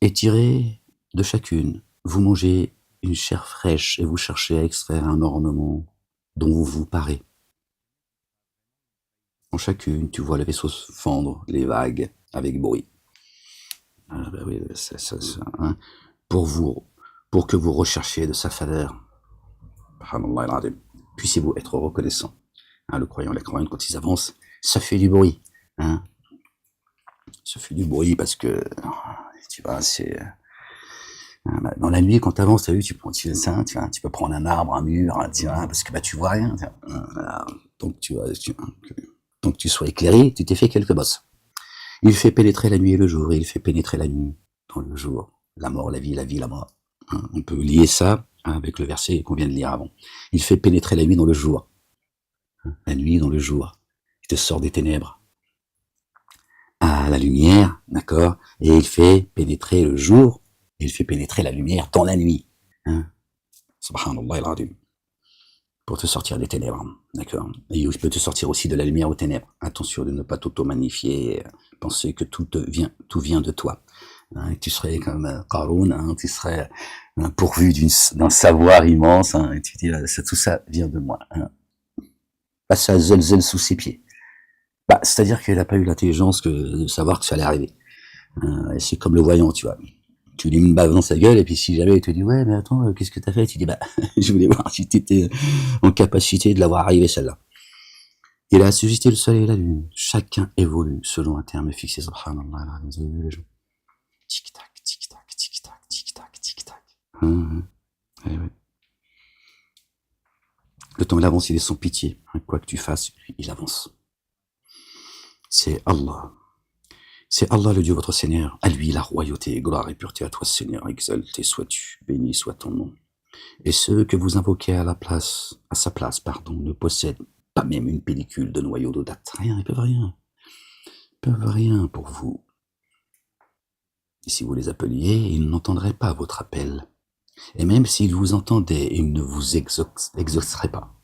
Et tiré de chacune, vous mangez une chair fraîche et vous cherchez à extraire un ornement dont vous vous parez. En chacune, tu vois le vaisseau fendre les vagues avec bruit. Oui, pour que vous recherchiez de sa faveur. Puissiez-vous être reconnaissant. Le croyant et la croyante, quand ils avancent, ça fait du bruit. Ça fait du bruit parce que, tu vois, c'est Dans la nuit, quand tu avances, tu as vu, tu peux prendre un arbre, un mur, parce que tu vois rien. Donc donc tu sois éclairé, tu t'es fait quelques bosses. Il fait pénétrer la nuit et le jour, et il fait pénétrer la nuit dans le jour. La mort, la vie, la mort. On peut lier ça avec le verset qu'on vient de lire avant. Il fait pénétrer la nuit dans le jour. La nuit dans le jour. Il te sort des ténèbres à la lumière, d'accord? Et il fait pénétrer le jour, et il fait pénétrer la lumière dans la nuit. Subhanallah al-Azim. Pour te sortir des ténèbres, d'accord? Et il peut te sortir aussi de la lumière aux ténèbres. Attention de ne pas t'auto-magnifier, penser que tout vient de toi. Tu serais comme Qarun, tu serais pourvu d'un savoir immense, et tu dis, tout ça vient de moi. Ça zelzel sous ses pieds. C'est-à-dire qu'elle n'a pas eu l'intelligence de savoir que ça allait arriver. Et c'est comme le voyant, tu vois. Tu lui mets une bave dans sa gueule, et puis si jamais il te dit, ouais, mais attends, qu'est-ce que t'as fait? Tu dis, je voulais voir si t'étais en capacité de l'avoir arrivé, celle-là. Il a suscité le soleil et la lune. Chacun évolue selon un terme fixé. Subhanallah, vous avez vu les gens. Tic-tac, tic-tac, tic-tac, tic-tac, tic-tac. Eh oui. Le temps, il avance, il est sans pitié. Quoi que tu fasses, il avance. C'est Allah. C'est Allah le Dieu votre Seigneur. À lui la royauté, gloire et pureté. À toi Seigneur, exalté sois-tu, béni soit ton nom. Et ceux que vous invoquez à sa place, ne possèdent pas même une pellicule de noyau d'eau date. Rien, ils peuvent rien. Ils peuvent rien pour vous. Et si vous les appeliez, ils n'entendraient pas votre appel. Et même s'ils vous entendaient, ils ne vous exauceraient pas.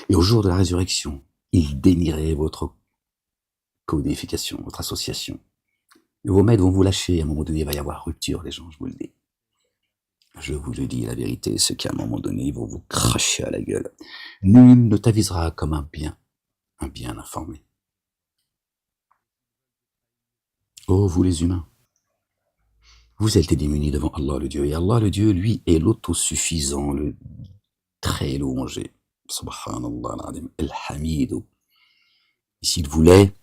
Et au jour de la résurrection, ils dénieraient votre codification, votre association. Et vos maîtres vont vous lâcher, à un moment donné, il va y avoir rupture, les gens, je vous le dis. Je vous le dis, la vérité, c'est qu'à un moment donné, ils vont vous cracher à la gueule. Nul ne t'avisera comme un bien informé. Oh, vous les humains, vous êtes démunis devant Allah le Dieu, et Allah le Dieu, lui, est l'autosuffisant, le très louangé. Subhanallah al-Azim, al-Hamidou. Et s'il voulait,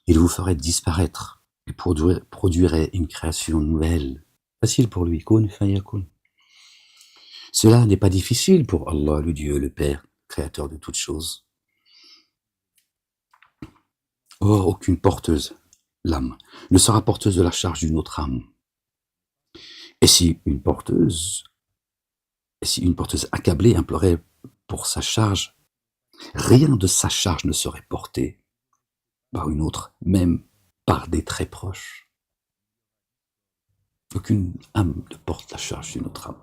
il vous ferait disparaître, et produirait une création nouvelle. Facile pour lui, kun fayakun. Cela n'est pas difficile pour Allah le Dieu, le Père, créateur de toutes choses. Or, aucune porteuse, l'âme, ne sera porteuse de la charge d'une autre âme. Et si une porteuse accablée implorait pour sa charge, rien de sa charge ne serait porté par une autre, même par des très proches. Aucune âme ne porte la charge d'une autre âme.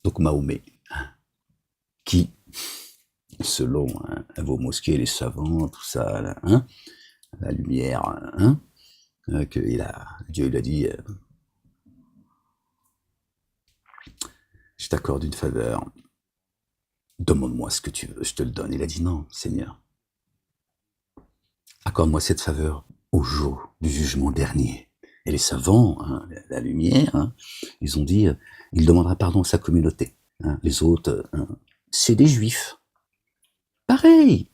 Donc Mahomet, qui, selon vos mosquées, les savants, tout ça, la lumière, que Dieu lui a dit, je t'accorde une faveur, demande-moi ce que tu veux, je te le donne. Il a dit non, Seigneur, accorde-moi cette faveur au jour du jugement dernier. Et les savants, la lumière, ils ont dit, il demandera pardon à sa communauté. Les autres, c'est des juifs. Pareil.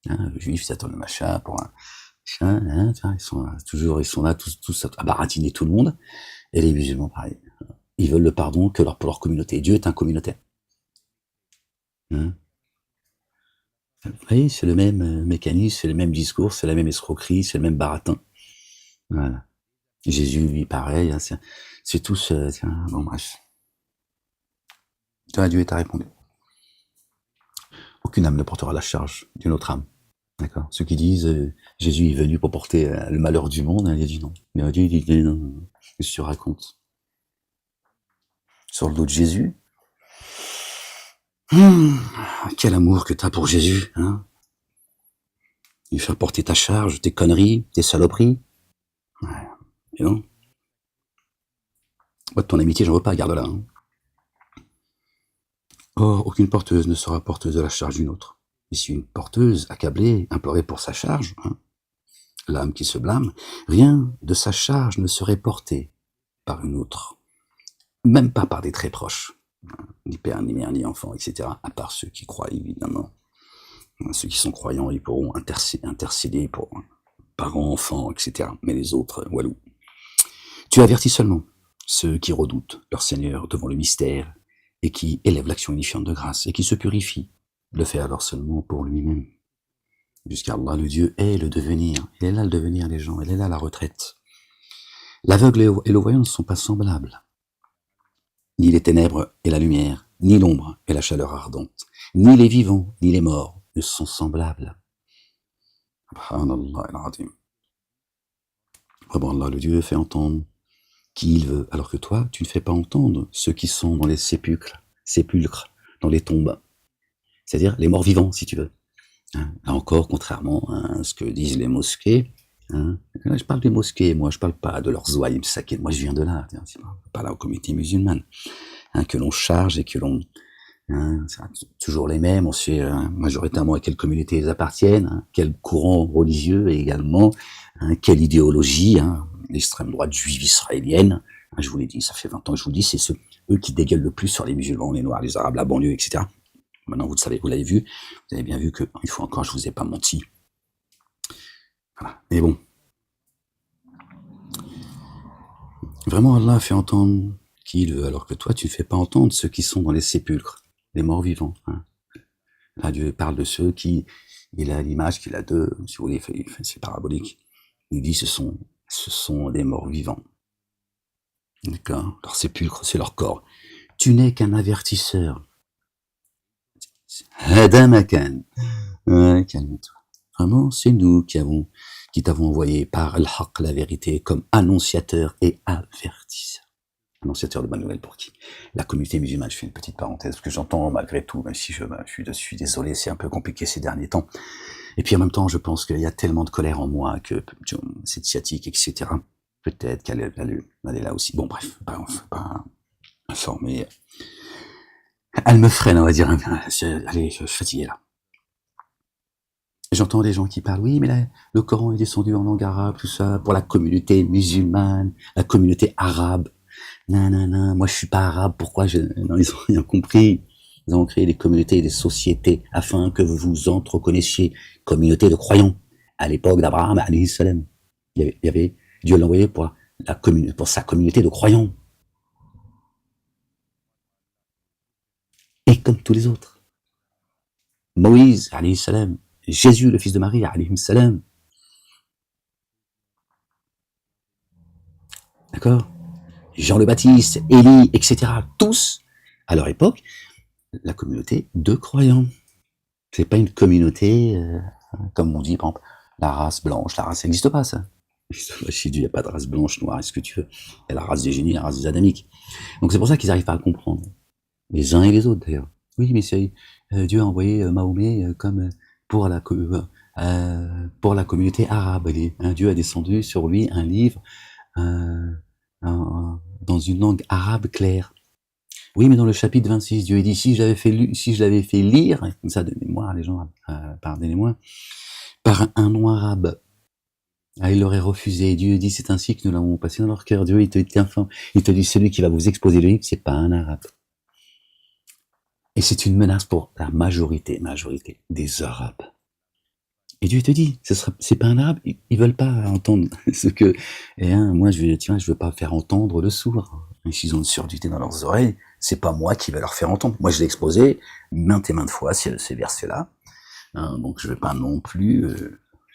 Les juifs, ils attendent le machin pour un machin, ils sont là tous à baratiner tout le monde. Et les musulmans, pareil. Ils veulent le pardon pour leur communauté. Dieu est un communautaire. Vous voyez, c'est le même mécanisme, c'est le même discours, c'est la même escroquerie, c'est le même baratin. Voilà. Jésus, lui, pareil, c'est tous... bon, bref. Dieu t'a répondu. Aucune âme ne portera la charge d'une autre âme. D'accord. Ceux qui disent Jésus est venu pour porter le malheur du monde, il a dit non. Mais Dieu dit non. Qu'est-ce que tu racontes? Sur le dos de Jésus, quel amour que t'as pour Jésus, Il fait porter ta charge, tes conneries, tes saloperies. Ouais. Et non. Moi, de ton amitié, j'en veux pas, garde-la. Or, aucune porteuse ne sera porteuse de la charge d'une autre. Et si une porteuse, accablée, implorait pour sa charge, l'âme qui se blâme, rien de sa charge ne serait porté par une autre. Même pas par des très proches. Ni père, ni mère, ni enfant, etc. À part ceux qui croient, évidemment. Ceux qui sont croyants, ils pourront intercéder parents, enfants, etc. Mais les autres, walou. Tu avertis seulement ceux qui redoutent leur Seigneur devant le mystère et qui élèvent l'action unifiante de grâce et qui se purifient, le fait alors seulement pour lui-même. Jusqu'Allah, le Dieu est le devenir. Il est là le devenir des gens, il est là la retraite. L'aveugle et le voyant ne sont pas semblables. Ni les ténèbres et la lumière, ni l'ombre et la chaleur ardente, ni les vivants, ni les morts ne sont semblables. Subhanallah al-Azim. Vraiment, Allah, le Dieu, fait entendre qui il veut, alors que toi, tu ne fais pas entendre ceux qui sont dans les sépulcres, dans les tombes. C'est-à-dire les morts vivants, si tu veux. Hein, là encore, contrairement à ce que disent les mosquées, hein, là, je parle des mosquées, moi, je parle pas de leurs zouaïm sakés. Moi, je viens de là, pas là aux communautés musulmanes, hein, que l'on charge et que l'on... Hein, c'est toujours les mêmes, on sait majoritairement à quelle communauté ils appartiennent, hein, quel courant religieux également, hein, quelle idéologie, hein, l'extrême droite juive israélienne, hein, je vous l'ai dit, ça fait 20 ans que je vous le dis, c'est eux qui dégueulent le plus sur les musulmans, les noirs, les arabes, la banlieue, etc. Maintenant, vous le savez, vous l'avez vu, vous avez bien vu que, une fois encore, je vous ai pas menti. Voilà. Mais bon. Vraiment, Allah fait entendre qui il veut, alors que toi, tu ne fais pas entendre ceux qui sont dans les sépulcres, les morts vivants. Hein. Là, Dieu parle de ceux qui, il a l'image qu'il a d'eux, si vous voulez, c'est parabolique. Il dit, ce sont des morts vivants. D'accord? Leur sépulcre, c'est leur corps. Tu n'es qu'un avertisseur. Hadamakan. Ouais, calme-toi. Vraiment, c'est nous qui t'avons envoyé par Al-Haq, la vérité, comme annonciateur et avertisseur. Annonciateur de bonne nouvelle pour qui? La communauté musulmane. Je fais une petite parenthèse, parce que j'entends malgré tout, même si je suis désolé, c'est un peu compliqué ces derniers temps. Et puis en même temps, je pense qu'il y a tellement de colère en moi que c'est sciatique, etc. Peut-être qu'elle est là aussi. Bon, bref, pas informé. Elle me freine, on va dire. Allez, je suis fatigué là. J'entends des gens qui parlent, oui, mais là, le Coran est descendu en langue arabe, tout ça, pour la communauté musulmane, la communauté arabe. Non, moi je suis pas arabe, pourquoi non, ils ont rien compris. Ils ont créé des communautés et des sociétés afin que vous vous reconnaissiez. Communauté de croyants. À l'époque d'Abraham, alayhi salam, il y avait Dieu l'a envoyé pour sa communauté de croyants. Et comme tous les autres. Moïse, alayhi salam, Jésus, le fils de Marie, alayhi salam. D'accord? Jean le Baptiste, Élie, etc. Tous, à leur époque, la communauté de croyants. C'est pas une communauté, comme on dit, par exemple, la race blanche. La race, ça n'existe pas, ça. Chez Dieu, il n'y a pas de race blanche, noire, est-ce que tu veux. Il y a la race des génies, la race des adamiques. Donc c'est pour ça qu'ils n'arrivent pas à comprendre. Les uns et les autres, d'ailleurs. Oui, mais c'est, Dieu a envoyé Mahomet comme pour la communauté arabe. Dieu a descendu sur lui un livre dans une langue arabe claire. Oui, mais dans le chapitre 26, Dieu dit, si je l'avais fait lire, comme ça de mémoire, les gens, pardonnez-moi, par un nom arabe, il l'aurait refusé. Dieu dit, c'est ainsi que nous l'avons passé dans leur cœur. Dieu, il te dit, celui qui va vous exposer le livre, c'est pas un arabe. Et c'est une menace pour la majorité des arabes. Et Dieu te dit, c'est pas un arabe, ils veulent pas entendre ce que, moi je veux pas faire entendre le sourd. S'ils ont une surdité dans leurs oreilles, c'est pas moi qui vais leur faire entendre. Moi je l'ai exposé maintes et maintes fois, ces versets-là. Donc je vais pas non plus,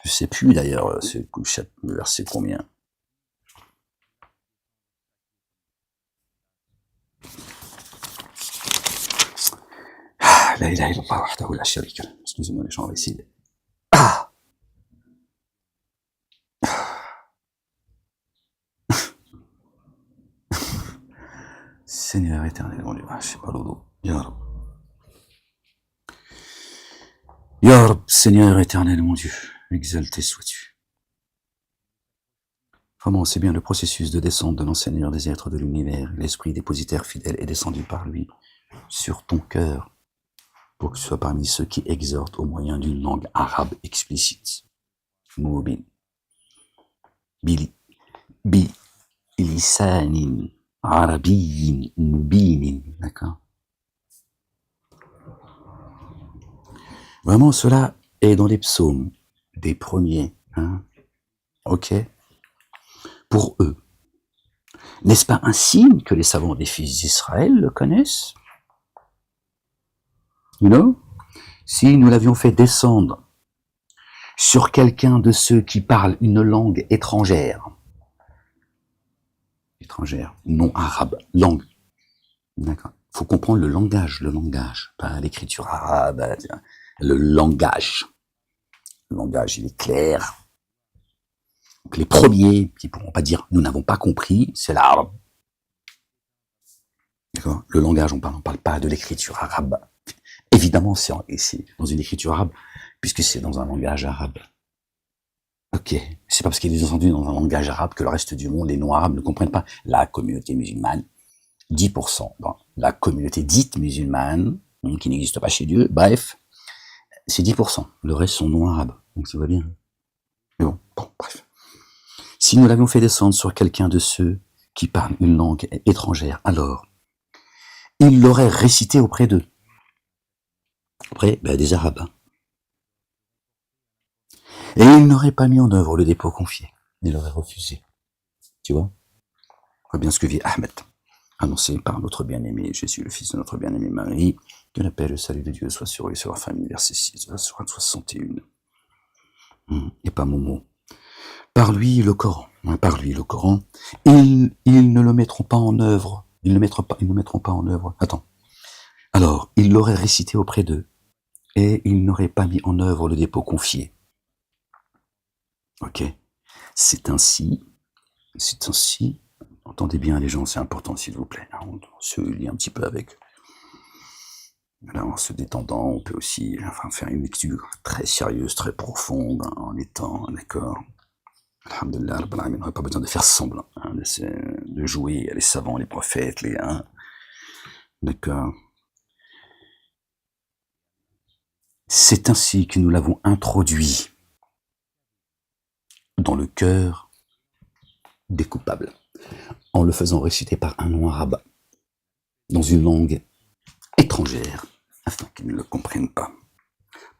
je sais plus d'ailleurs, c'est le verset combien. La ilaha illallah wahdahu la sharika lahu. Excusez-moi les gens, on va essayer. Seigneur éternel, mon Dieu, je sais pas l'eau. Ya Rab. Ya Rab, Seigneur éternel, mon Dieu, exalté sois-tu. Vraiment, c'est bien le processus de descente de l'enseigneur des êtres de l'univers. L'esprit dépositaire fidèle est descendu par lui sur ton cœur pour que tu sois parmi ceux qui exhortent au moyen d'une langue arabe explicite. Moubin. Bilisanin arabiyyin mubinin. D'accord? Vraiment, cela est dans les psaumes des premiers, Ok? Pour eux. N'est-ce pas un signe que les savants des fils d'Israël le connaissent? You know? Si nous l'avions fait descendre sur quelqu'un de ceux qui parlent une langue étrangère, non arabe, langue, d'accord? Faut comprendre le langage, pas l'écriture arabe, le langage. Le langage, il est clair. Donc les premiers qui pourront pas dire nous n'avons pas compris, c'est l'arabe. D'accord? Le langage, on parle pas de l'écriture arabe. Évidemment, c'est dans une écriture arabe, puisque c'est dans un langage arabe. Ok, c'est pas parce qu'il est entendu dans un langage arabe que le reste du monde, les non-arabes, ne comprennent pas. La communauté musulmane, 10%. Dans la communauté dite musulmane, qui n'existe pas chez Dieu, bref, c'est 10%. Le reste sont non-arabes, donc ça va bien. Mais bon, bref. Si nous l'avions fait descendre sur quelqu'un de ceux qui parlent une langue étrangère, alors, il l'aurait récité auprès d'eux. Auprès des Arabes. Et il n'aurait pas mis en œuvre le dépôt confié. Il aurait refusé. Tu vois? On voit bien ce que vit Ahmed, annoncé par notre bien-aimé Jésus, le fils de notre bien-aimé Marie, que la paix et le salut de Dieu soient sur eux et sur leur famille, verset 6 de la sourate 61. Et pas Momo. Par lui le Coran, ils ne le mettront pas en œuvre. Ils ne mettront pas en œuvre. Attends. Alors, il l'aurait récité auprès d'eux, et ils n'auraient pas mis en œuvre le dépôt confié. Ok. C'est ainsi, entendez bien les gens, c'est important s'il vous plaît, on se lie un petit peu avec. Là, en se détendant, on peut aussi faire une lecture très sérieuse, très profonde, en étant d'accord. Alhamdulillah, on n'aurait pas besoin de faire semblant, de jouer les savants, les prophètes, d'accord. C'est ainsi que nous l'avons introduit dans le cœur des coupables, en le faisant réciter par un nom arabe, dans une langue étrangère, afin qu'ils ne le comprennent pas.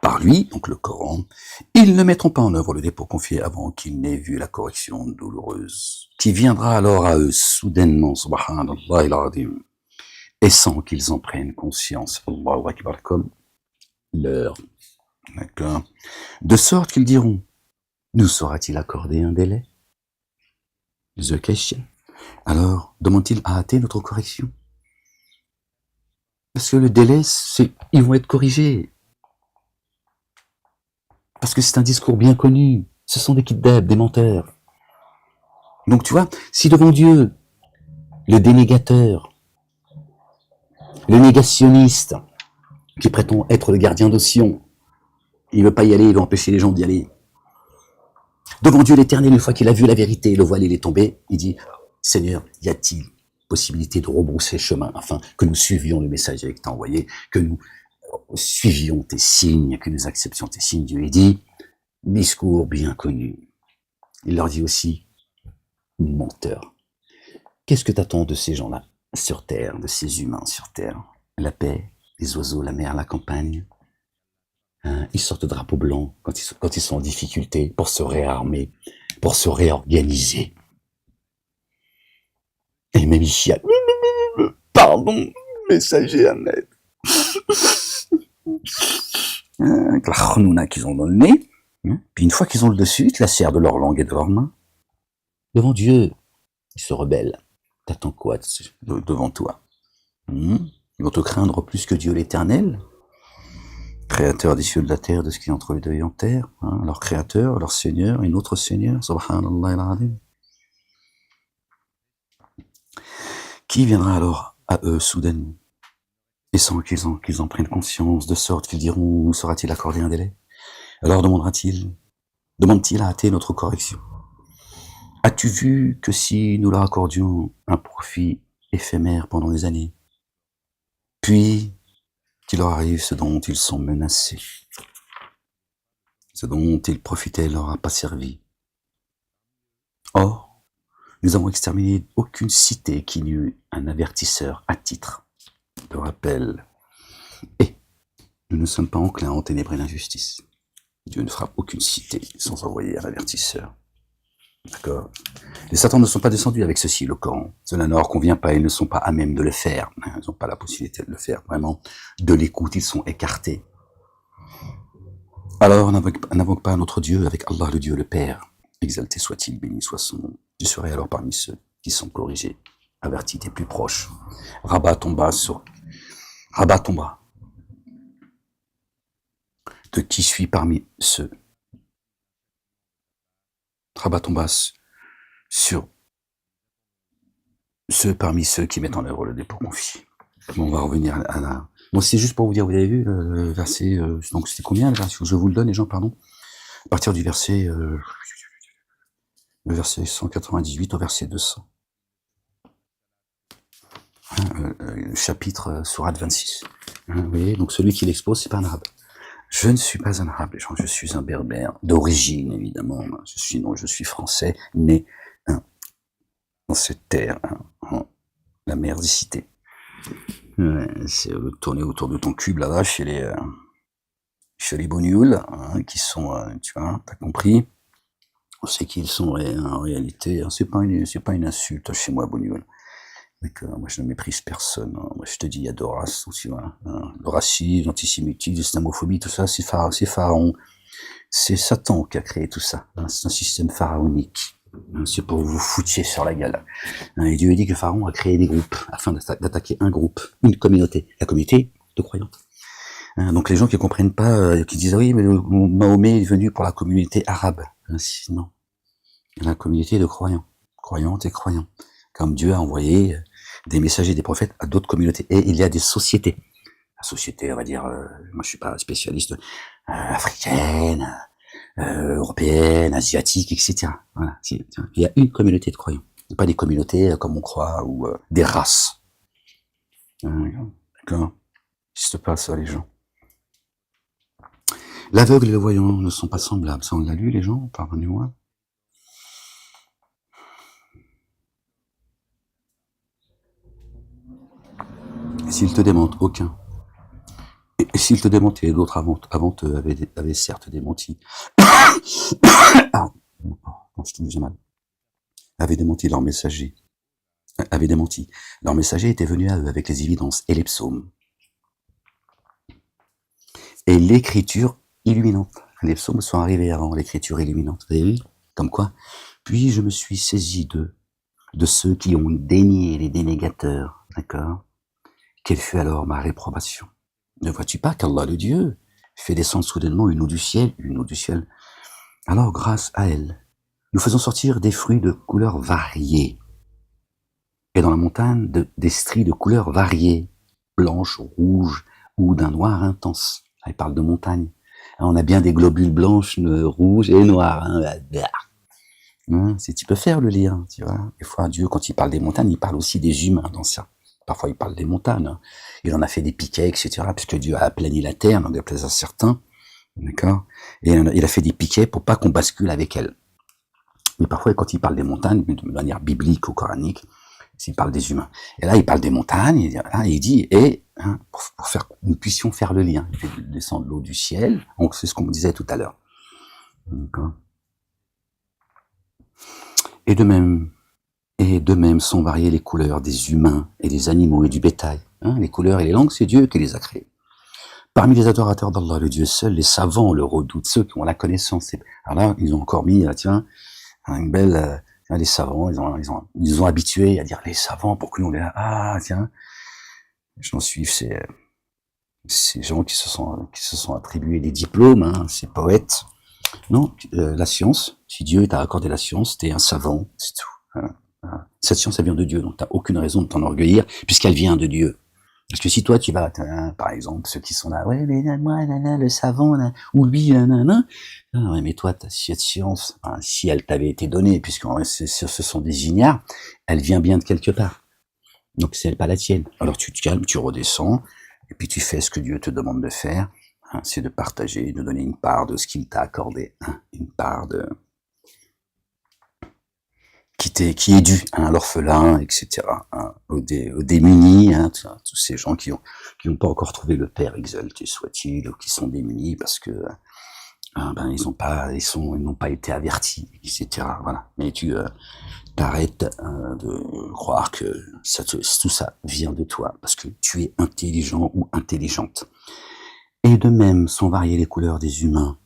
Par lui, donc le Coran, ils ne mettront pas en œuvre le dépôt confié avant qu'ils n'aient vu la correction douloureuse, qui viendra alors à eux soudainement, subhanallah al-azim, et sans qu'ils en prennent conscience, Allahu Akbar, comme l'heure. D'accord. De sorte qu'ils diront, nous sera-t-il accordé un délai? The question. Alors, demande-t-il à hâter notre correction? Parce que le délai, ils vont être corrigés. Parce que c'est un discours bien connu. Ce sont des kidnappeurs, des menteurs. Donc tu vois, si devant Dieu, le dénégateur, le négationniste, qui prétend être le gardien d'Ossian, il ne veut pas y aller, il veut empêcher les gens d'y aller. Devant Dieu l'éternel, une fois qu'il a vu la vérité, le voile il est tombé, il dit, Seigneur, y a-t-il possibilité de rebrousser chemin afin que nous suivions le messager que tu as envoyé, que nous suivions tes signes, que nous acceptions tes signes? Dieu dit, discours bien connu. Il leur dit aussi, menteur. Qu'est-ce que t'attends de ces gens-là sur Terre, de ces humains sur Terre? La paix, les oiseaux, la mer, la campagne. Ils sortent drapeau blanc quand ils sont en difficulté pour se réarmer, pour se réorganiser. Et même ici, pardon, messager Ahmed. Avec la khnouna qu'ils ont dans le nez. Puis une fois qu'ils ont le dessus, ils te la serrent de leur langue et de leurs mains. Devant Dieu, ils se rebellent. T'attends quoi devant toi? Ils vont te craindre plus que Dieu l'éternel, créateur des cieux de la terre, de ce qui est entre les deux et en terre, leur créateur, leur seigneur, et notre seigneur, subhanallah al-azim. Qui viendra alors à eux soudainement, et sans qu'ils en prennent conscience, de sorte qu'ils diront, nous sera-t-il accordé un délai? Alors demande-t-il à hâter notre correction? As-tu vu que si nous leur accordions un profit éphémère pendant des années, puis qu'il leur arrive ce dont ils sont menacés, ce dont ils profitaient leur a pas servi. Or, nous avons exterminé aucune cité qui n'eût un avertisseur à titre de rappel. Et nous ne sommes pas enclins à enténébrer l'injustice. Dieu ne frappe aucune cité sans envoyer un avertisseur. D'accord. Les Satans ne sont pas descendus avec ceci, le Coran. Cela ne leur convient pas, ils ne sont pas à même de le faire. Ils n'ont pas la possibilité de le faire, vraiment. De l'écoute, ils sont écartés. Alors, n'invoque pas notre Dieu avec Allah, le Dieu, le Père. Exalté soit-il, béni soit son nom. Tu serais alors parmi ceux qui sont corrigés. Avertis tes plus proches. Rabat ton bras. De qui suis parmi ceux. Rabat ton bras sur ceux parmi ceux qui mettent en œuvre le dépôt confit. Bon, on va revenir à la... Bon, c'est juste pour vous dire, vous avez vu le verset... donc c'était combien le verset? Je vous le donne, les gens, pardon. À partir du verset... le verset 198 au verset 200. Chapitre Sourate 26. Vous voyez, donc celui qui l'expose, c'est pas un arabe. Je ne suis pas un arabe, les gens, je suis un berbère, d'origine, évidemment. Je suis français, né dans cette terre, la merdicité. C'est tourner autour de ton cube, là-bas, chez les Bognouls, qui sont, tu vois, t'as compris. On sait qu'ils sont en réalité, c'est pas une insulte chez moi, Bognouls. Moi, je ne méprise personne. Moi, je te dis, il y a deux races, tu vois. Le racisme, l'antisémitisme, l'islamophobie, tout ça, c'est Pharaon. C'est Satan qui a créé tout ça. C'est un système pharaonique. C'est pour vous foutier sur la gueule. Et Dieu a dit que Pharaon a créé des groupes afin d'attaquer un groupe, une communauté, la communauté de croyants. Donc les gens qui comprennent pas, qui disent oui, mais Mahomet est venu pour la communauté arabe. Non, la communauté de croyants, croyantes et croyants. Comme Dieu a envoyé des messagers, des prophètes à d'autres communautés. Et il y a des sociétés. La société, on va dire, moi je suis pas spécialiste, africaine, européenne, asiatique, etc. Voilà. Il y a une communauté de croyants. Pas des communautés comme on croit, ou des races. D'accord. N'existe pas ça, les gens. L'aveugle et le voyant ne sont pas semblables. Ça, on l'a lu, les gens? Pardonnez-moi. S'ils te démentent, aucun. Et s'ils te démentaient, d'autres avant eux avaient certes démenti. Ah, non, je te dis mal. Avaient démenti leur messager. Avaient démenti. Leur messager était venu à eux avec les évidences et les psaumes. Et l'écriture illuminante. Les psaumes sont arrivés avant l'écriture illuminante. Vous avez vu? Comme quoi? Puis je me suis saisi de ceux qui ont dénié les dénégateurs. D'accord? Quelle fut alors ma réprobation? Ne vois-tu pas qu'Allah le Dieu fait descendre soudainement une eau du ciel? Alors grâce à elle, nous faisons sortir des fruits de couleurs variées. Et dans la montagne, des stries de couleurs variées, blanches, rouges ou d'un noir intense. Elle parle de montagne. On a bien des globules blanches, rouges et noirs. Tu peux faire le lien, tu vois. Des fois, Dieu, quand il parle des montagnes, il parle aussi des humains dans ça. Parfois, il parle des montagnes. Il en a fait des piquets, etc. Puisque Dieu a aplani la terre, dans des places à certains. D'accord? Et il a fait des piquets pour pas qu'on bascule avec elle. Mais parfois, quand il parle des montagnes, de manière biblique ou coranique, il parle des humains. Et là, il parle des montagnes, il dit, pour faire que nous puissions faire le lien, il fait descendre l'eau du ciel. Donc, c'est ce qu'on me disait tout à l'heure. D'accord? Et de même sont variées les couleurs des humains et des animaux et du bétail. Les couleurs et les langues, c'est Dieu qui les a créées. Parmi les adorateurs d'Allah, le Dieu seul, les savants le redoutent, ceux qui ont la connaissance. Alors là, ils ont encore mis, une belle, les savants, ils ont habitué à dire les savants pour que nous on est là. J'en suis ces gens qui se sont attribués des diplômes, ces poètes. Non, la science, si Dieu t'a accordé la science, t'es un savant, c'est tout. Cette science, elle vient de Dieu, donc t'as aucune raison de t'enorgueillir, puisqu'elle vient de Dieu. Parce que si toi, tu vas, par exemple, ceux qui sont là, ouais, mais moi, le savant, ou lui, non, mais toi, cette science, si elle t'avait été donnée, puisque ce sont des ignares, elle vient bien de quelque part. Donc, c'est pas la tienne. Alors, tu te calmes, tu redescends, et puis tu fais ce que Dieu te demande de faire, c'est de partager, de donner une part de ce qu'il t'a accordé, une part de qui est dû à l'orphelin, etc., aux démunis, tous ces gens qui ont pas encore trouvé le Père exalté soit-il, ou qui sont démunis parce que ils n'ont pas été avertis, etc. Voilà. Mais tu t'arrêtes de croire que tout ça vient de toi, parce que tu es intelligent ou intelligente. Et de même sont variées les couleurs des humains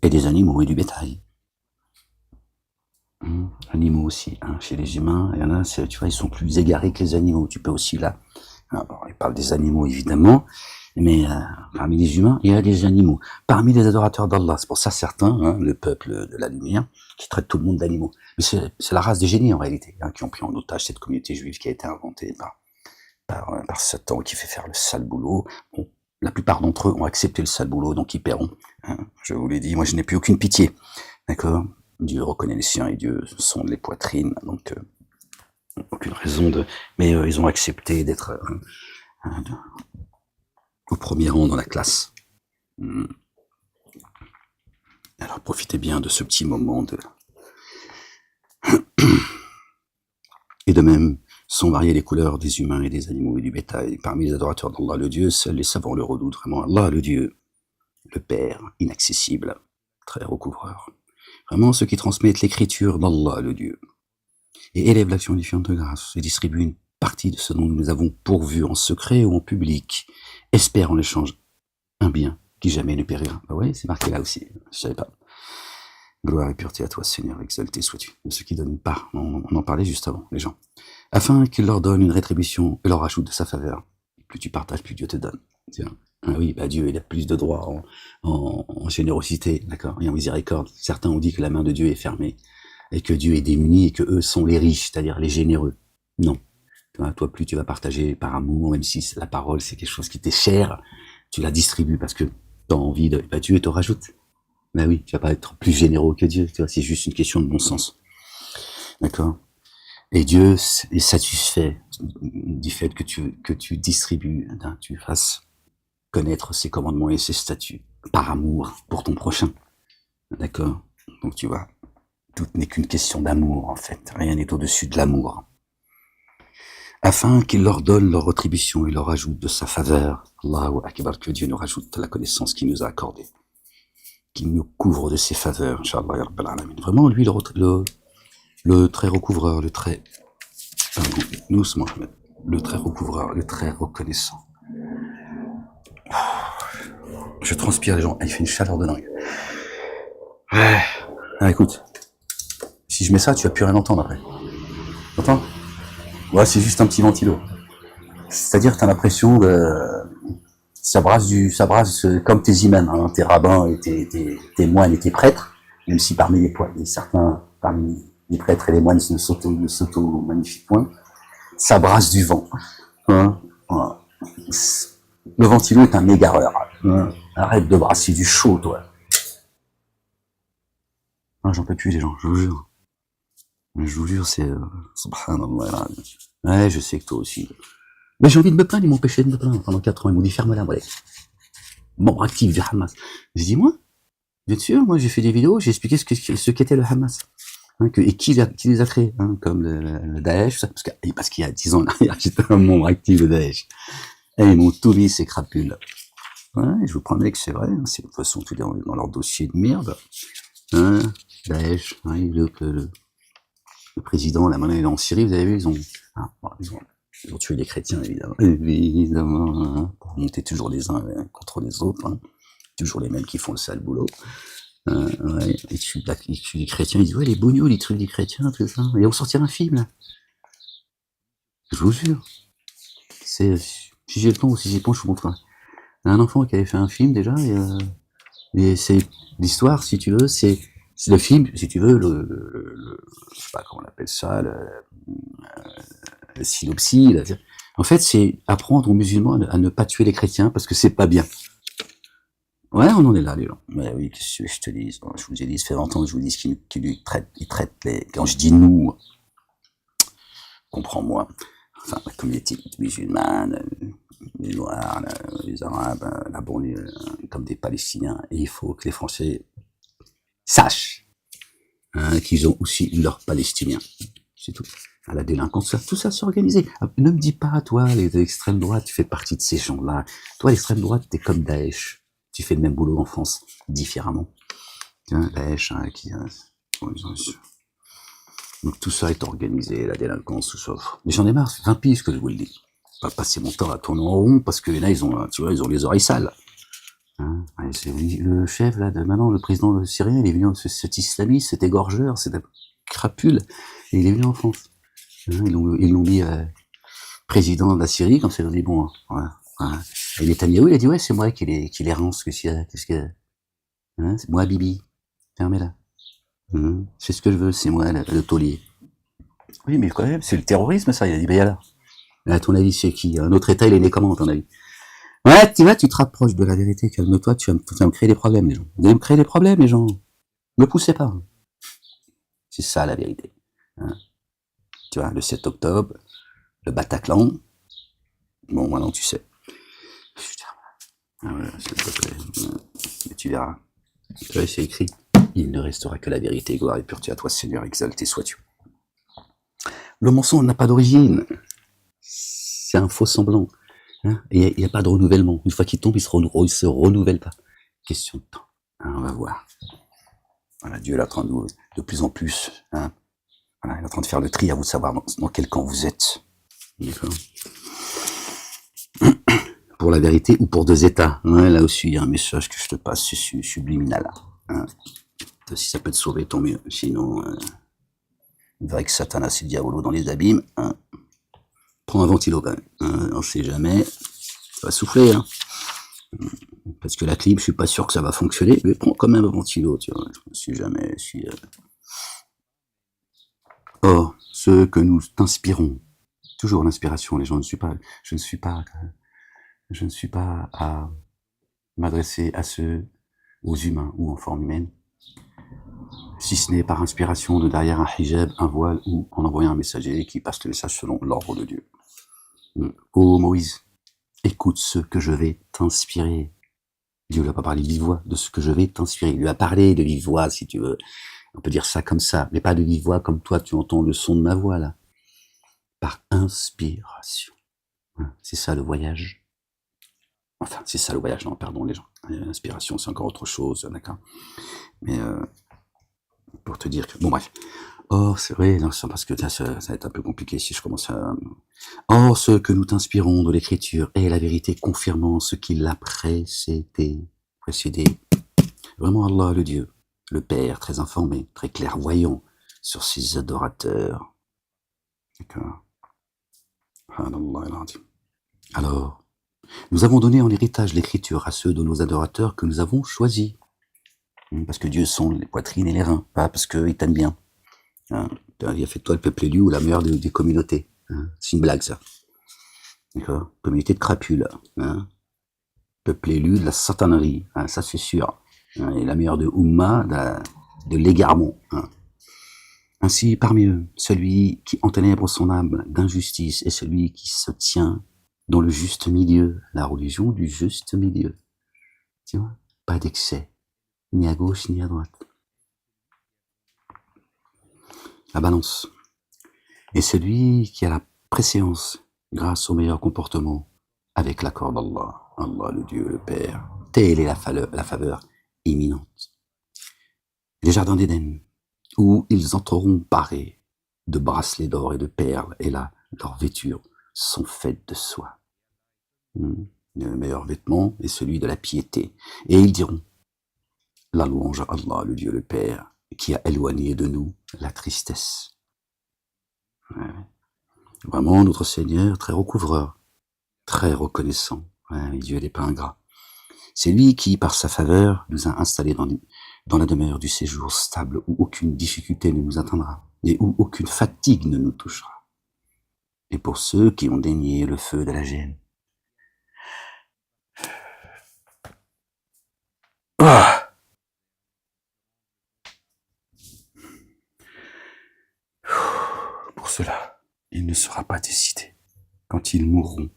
et des animaux et du bétail. Animaux aussi, hein. Chez les humains, il y en a, tu vois, ils sont plus égarés que les animaux. Tu peux aussi là, alors, il parle des animaux évidemment, mais parmi les humains, il y a des animaux. Parmi les adorateurs d'Allah, c'est pour ça certains, hein, le peuple de la lumière, qui traite tout le monde d'animaux. Mais c'est la race des génies en réalité, hein, qui ont pris en otage cette communauté juive qui a été inventée par Satan, qui fait faire le sale boulot. Bon, la plupart d'entre eux ont accepté le sale boulot, donc ils paieront. Hein. Je vous l'ai dit, moi je n'ai plus aucune pitié. D'accord? Dieu reconnaît les siens et Dieu sonde les poitrines, donc aucune raison de... Mais ils ont accepté d'être au premier rang dans la classe. Alors profitez bien de ce petit moment de... Et de même, sont variées les couleurs des humains et des animaux et du bétail. Parmi les adorateurs d'Allah le Dieu, seuls les savants le redoutent vraiment. Allah le Dieu, le Père, inaccessible, très recouvreur. Vraiment ceux qui transmettent l'écriture d'Allah le Dieu. Et élèvent l'action différente de grâce et distribuent une partie de ce dont nous avons pourvu en secret ou en public. Espèrent en échange un bien qui jamais ne périra. Ah oui, c'est marqué là aussi, je savais pas. Gloire et pureté à toi, Seigneur, exalté sois-tu. De ceux qui donnent une part, on en parlait juste avant, les gens. Afin qu'il leur donne une rétribution et leur ajoute de sa faveur. Plus tu partages, plus Dieu te donne. Tiens. Ah oui, bah Dieu, il a plus de droits en générosité, d'accord, et en miséricorde. Certains ont dit que la main de Dieu est fermée, et que Dieu est démuni, et que eux sont les riches, c'est-à-dire les généreux. Non. Toi, plus tu vas partager par amour, même si la parole, c'est quelque chose qui t'est cher, tu la distribues parce que tu as envie de... Bah Dieu te rajoute. Ben oui, tu vas pas être plus généreux que Dieu, tu vois, c'est juste une question de bon sens. D'accord? Et Dieu est satisfait du fait que tu distribues, tu fasses connaître ses commandements et ses statuts par amour pour ton prochain. D'accord? Donc tu vois, tout n'est qu'une question d'amour en fait, rien n'est au-dessus de l'amour. Afin qu'il leur donne leur rétribution et leur ajoute de sa faveur. Allahu Akbar, que Dieu nous rajoute la connaissance qu'il nous a accordée. Qu'il nous couvre de ses faveurs, Inch'Allah, ya Rabbal Alamin. Vraiment, lui, le très recouvreur, le très... Nous, Mohamed, le très recouvreur, le très reconnaissant. Je transpire, les gens. Il fait une chaleur de dingue. Ouais. Ah, écoute. Si je mets ça, tu vas plus rien entendre après. T'entends? Ouais, c'est juste un petit ventilo. C'est-à-dire que t'as l'impression de... Ça brasse comme tes imams, hein, tes rabbins et tes moines et tes prêtres, même si parmi certains, parmi les prêtres et les moines ne s'auto-magnifient point, ça brasse du vent. Hein, voilà. Le ventilo est un égareur. Hein. Arrête de brasser du chaud, toi. Ah, j'en peux plus, les gens, je vous jure. Je vous jure, c'est... Subhanallah. Ouais, je sais que toi aussi. Mais j'ai envie de me plaindre, ils m'ont empêché de me plaindre pendant 4 ans. Ils m'ont dit, ferme-la, voilà. Membre actif du Hamas. J'ai dit, moi, vous êtes sûr? Moi, j'ai fait des vidéos, j'ai expliqué ce qu'était le Hamas. Hein, et qui les a créés, hein, comme le Daesh, parce qu'il y a 10 ans, j'étais un membre actif de Daesh. Et ils m'ont tout mis, ces crapules. Ouais, je vous promets que c'est vrai, hein, c'est de toute façon tout dans leur dossier de merde. Hein, Daesh, hein, le président, la monnaie est en Syrie, vous avez vu, ils ont tué les chrétiens, évidemment, hein, pour monter toujours les uns contre les autres, hein, toujours les mêmes qui font le sale boulot. Ouais, ils tuent les chrétiens, ils disent, ouais, les bougnots, ils tuent les chrétiens, tout ça, et on sortir un film, là. Je vous jure. Si j'ai le temps ou si j'ai le temps, je vous montrerai. Un enfant qui avait fait un film, déjà, et c'est l'histoire, si tu veux, c'est le film, si tu veux, je sais pas comment on appelle ça, le synopsis. En fait, c'est apprendre aux musulmans à ne pas tuer les chrétiens parce que c'est pas bien. Ouais, on en est là, les gens. Mais oui, qu'est-ce que je te dis? Je vous ai dit, ça fait 20 ans que je vous dis qu'ils traitent les... Quand je dis nous, comprends-moi. Enfin, la communauté musulmane, les Noirs, les Arabes, la banlieue, comme des Palestiniens. Et il faut que les Français sachent qu'ils ont aussi leurs Palestiniens. C'est tout. À la délinquance, tout ça c'est organisé. Ne me dis pas, toi, l'extrême droite, tu fais partie de ces gens-là. Toi, l'extrême droite, t'es comme Daesh. Tu fais le même boulot en France, différemment. Tiens, Daesh, hein, donc tout ça est organisé, la délinquance, tout ça. Mais j'en ai marre, c'est 20 piges que je vous le dis. Pas passer mon temps à tourner en rond parce que là, ils ont, tu vois, ils ont les oreilles sales. Hein, c'est le chef là, de maintenant, le président syrien, il est venu, cet islamiste, cet égorgeur, cet crapule, et il est venu en France. Hein, ils l'ont mis président de la Syrie, comme ça, ils ont dit bon, voilà. Voilà. Et Netanyahou, il a dit ouais, c'est moi qui les rance, qu'est-ce que, hein, c'est moi Bibi, fermez-la. C'est ce que je veux, c'est moi le taulier. Oui, mais quand même, c'est le terrorisme, ça. Il a dit, ben alors. À ton avis, c'est qui? Un autre État, il est né comment, à ton avis? Ouais, tu vois, tu te rapproches de la vérité, calme-toi, tu vas me créer des problèmes, les gens. Vous allez me créer des problèmes, les gens. Ne me poussez pas. C'est ça, la vérité. Hein. Tu vois, le 7 octobre, le Bataclan. Bon, maintenant, tu sais. Ah ouais, s'il te plaît. Mais tu verras. Tu vois, c'est écrit. Il ne restera que la vérité, gloire et pureté à toi, Seigneur, exalté sois-tu. Le mensonge n'a pas d'origine. C'est un faux semblant. Hein, il n'y a pas de renouvellement. Une fois qu'il tombe, il se renouvelle pas. Question de temps. Hein, on va voir. Voilà, Dieu est en train de plus en plus. Hein, voilà, il est en train de faire le tri, à vous de savoir dans quel camp vous êtes. D'accord. Pour la vérité ou pour deux états. Ouais, là aussi, il y a un message que je te passe, c'est subliminal. Hein. Si ça peut te sauver, tant mieux. Sinon, il verrait que Satanas et Diabolo dans les abîmes. Hein. Prends un ventilo quand même. Hein, on sait jamais. Ça va souffler, hein. Parce que la clim, je suis pas sûr que ça va fonctionner, mais prends quand même un ventilo, tu vois. Je ne sais jamais si... Or, ce que nous t'inspirons, toujours l'inspiration, les gens, je ne suis pas à m'adresser à ceux, aux humains ou en forme humaine, si ce n'est par inspiration de derrière un hijab, un voile ou en envoyant un messager qui passe le message selon l'ordre de Dieu. Ô Moïse, écoute ce que je vais t'inspirer. Dieu lui a pas parlé de vive voix, de ce que je vais t'inspirer. Il lui a parlé de vive voix, si tu veux. On peut dire ça comme ça, mais pas de vive voix comme toi, tu entends le son de ma voix, là. Par inspiration. C'est ça le voyage. Enfin, c'est ça le voyage, non, pardon les gens. L'inspiration, c'est encore autre chose, d'accord. Mais pour te dire que... Bon, bref. Or, c'est vrai, non, parce que ça va être un peu compliqué si je commence à... Or, ce que nous t'inspirons de l'écriture est la vérité confirmant ce qui l'a précédé. Vraiment Allah, le Dieu, le Père, très informé, très clairvoyant sur ses adorateurs. D'accord. Alors, nous avons donné en héritage l'écriture à ceux de nos adorateurs que nous avons choisis. Parce que Dieu sonde les poitrines et les reins, pas parce qu'il t'aime bien. Hein, il a fait de toi le peuple élu ou la meilleure des communautés. Hein, c'est une blague, ça. D'accord. Communauté de crapules. Hein, peuple élu de la satanerie. Hein, ça, c'est sûr. Hein, et la meilleure de Oumma, de l'égarement. Hein. Ainsi, parmi eux, celui qui enténèbre son âme d'injustice est celui qui se tient dans le juste milieu, la religion du juste milieu. Tu vois, pas d'excès, ni à gauche ni à droite. La balance. Et celui qui a la préséance grâce au meilleur comportement avec l'accord d'Allah, Allah le Dieu, le Père. Telle est la faveur imminente. Les jardins d'Éden, où ils entreront parés de bracelets d'or et de perles, et là, leurs vêtures sont faites de soie. Le meilleur vêtement est celui de la piété. Et ils diront, la louange à Allah, le Dieu, le Père, qui a éloigné de nous la tristesse. Ouais. Vraiment, notre Seigneur, très recouvreur, très reconnaissant. Ouais, Dieu n'est pas ingrat. C'est lui qui, par sa faveur, nous a installés dans la demeure du séjour stable où aucune difficulté ne nous atteindra et où aucune fatigue ne nous touchera. Et pour ceux qui ont dénié le feu de la gêne, pour cela, il ne sera pas décidé, quand ils mourront,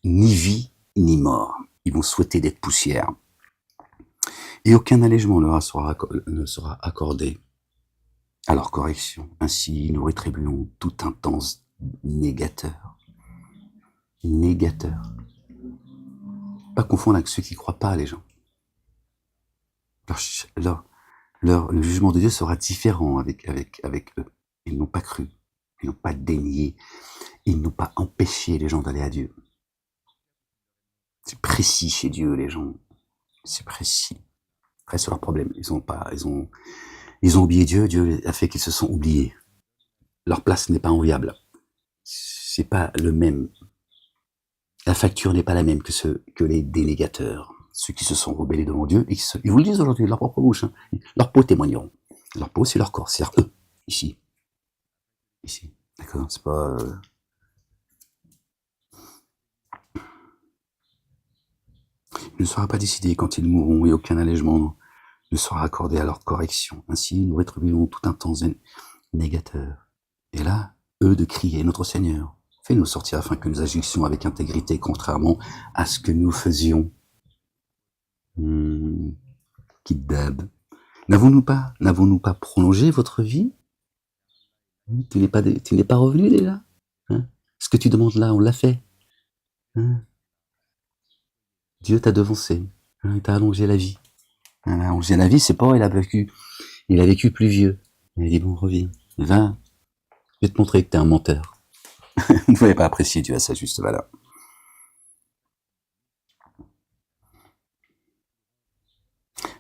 ni vie ni mort. Ils vont souhaiter d'être poussière. Et aucun allègement ne sera accordé à leur correction. Ainsi, nous rétribuons tout intense négateur. Négateur. Pas confondre avec ceux qui croient pas, les gens. Le jugement de Dieu sera différent avec eux. Ils n'ont pas cru, ils n'ont pas dénié, ils n'ont pas empêché les gens d'aller à Dieu. C'est précis chez Dieu, les gens. C'est précis. Après, c'est leur problème. Ils ont oublié Dieu. Dieu a fait qu'ils se sont oubliés. Leur place n'est pas enviable. C'est pas le même. La facture n'est pas la même que les dénégateurs. Ceux qui se sont rebellés devant Dieu, ils vous le disent aujourd'hui de leur propre bouche. Hein. Leurs peaux témoigneront. Leur peau, c'est leur corps, c'est eux. Ici. D'accord? C'est pas... Il ne sera pas décidé quand ils mourront et aucun allègement ne sera accordé à leur correction. Ainsi, nous rétribuerons tout un temps négateur. Et là, eux de crier, notre Seigneur, fais-nous sortir afin que nous agissions avec intégrité, contrairement à ce que nous faisions. Kiddab. N'avons-nous pas prolongé votre vie? Tu n'es pas revenu déjà? Hein? Ce que tu demandes là, on l'a fait. Hein? Dieu t'a devancé. Hein? Il t'a allongé la vie. Il a allongé la vie, c'est pas, il a vécu plus vieux. Il a dit, bon, reviens. Va, je vais te montrer que t'es un menteur. Vous ne pouvez pas apprécier Dieu à sa juste valeur.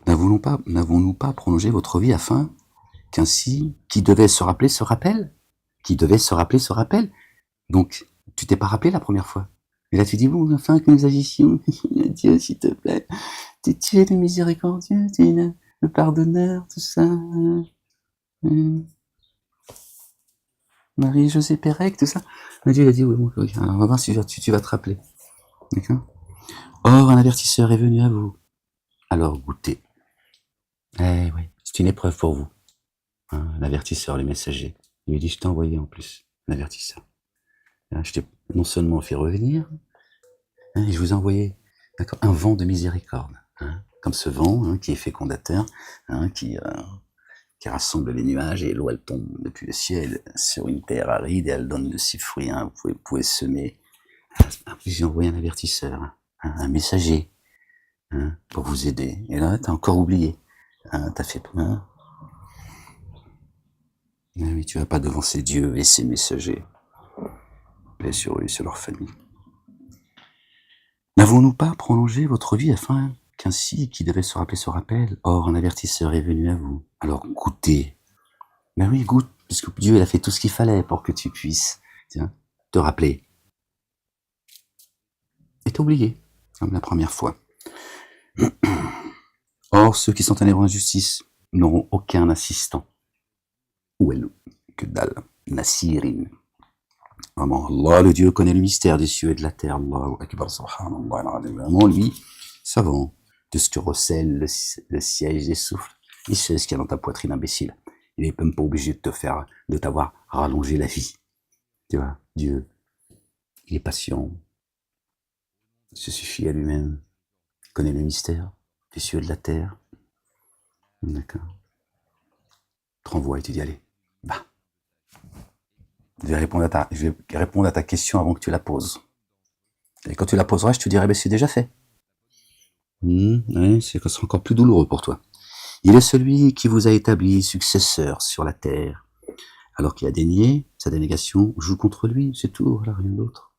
N'avons-nous pas prolongé votre vie afin qu'ainsi, qui devait se rappeler se rappelle? Qui devait se rappeler se rappelle? Donc, tu t'es pas rappelé la première fois. Et là, tu dis, bon, afin que nous agissions, Dieu, s'il te plaît, tu es le miséricordieux, tu es le pardonneur, tout ça. Marie-Josée Pérec, tout ça. Mais Dieu, il a dit, oui, bon, alors on va voir si tu vas te rappeler. D'accord? Or, un avertisseur est venu à vous. Alors, goûtez. Eh oui, c'est une épreuve pour vous. Hein, l'avertisseur, le messager. Il lui dit, je t'ai envoyé en plus, l'avertisseur. Je t'ai non seulement fait revenir, hein, et je vous ai envoyé un vent de miséricorde. Hein, comme ce vent hein, qui est fécondateur, hein, qui rassemble les nuages et l'eau elle tombe depuis le ciel sur une terre aride et elle donne de ses fruits. Hein, vous pouvez semer. J'ai envoyé un avertisseur, hein, un messager, hein, pour vous aider. Et là, t'as encore oublié. Hein, t'as fait... Hein, mais tu vas pas devancer Dieu et ses messagers. Paix sur eux et sur leur famille. N'avons-nous pas prolongé votre vie afin qu'ainsi, qui devait se rappeler se rappelle? Or, un avertisseur est venu à vous. Alors, goûtez. Mais oui, goûte, puisque Dieu il a fait tout ce qu'il fallait pour que tu puisses te rappeler. Et t'oublier, comme la première fois. Or, ceux qui sont allés en injustice n'auront aucun assistant. Ou elle, que dalle, Nasirin. Vraiment, Allah, le Dieu, connaît le mystère des cieux et de la terre. Allahu Akbar, subhanallah, vraiment, lui, savant de ce que recèle le siège des souffles. Il sait ce qu'il y a dans ta poitrine, imbécile. Il n'est même pas obligé de t'avoir rallongé la vie. Tu vois, Dieu, il est patient. Il se suffit à lui-même. Il connaît le mystère des cieux et de la terre. D'accord. Te renvoie et tu dis, allez, va. Je vais répondre à ta question avant que tu la poses. Et quand tu la poseras, je te dirai, c'est déjà fait. Ouais, ce sera encore plus douloureux pour toi. Il est celui qui vous a établi successeur sur la terre, alors qu'il a dénié, sa dénégation joue contre lui, c'est tout, voilà, rien d'autre.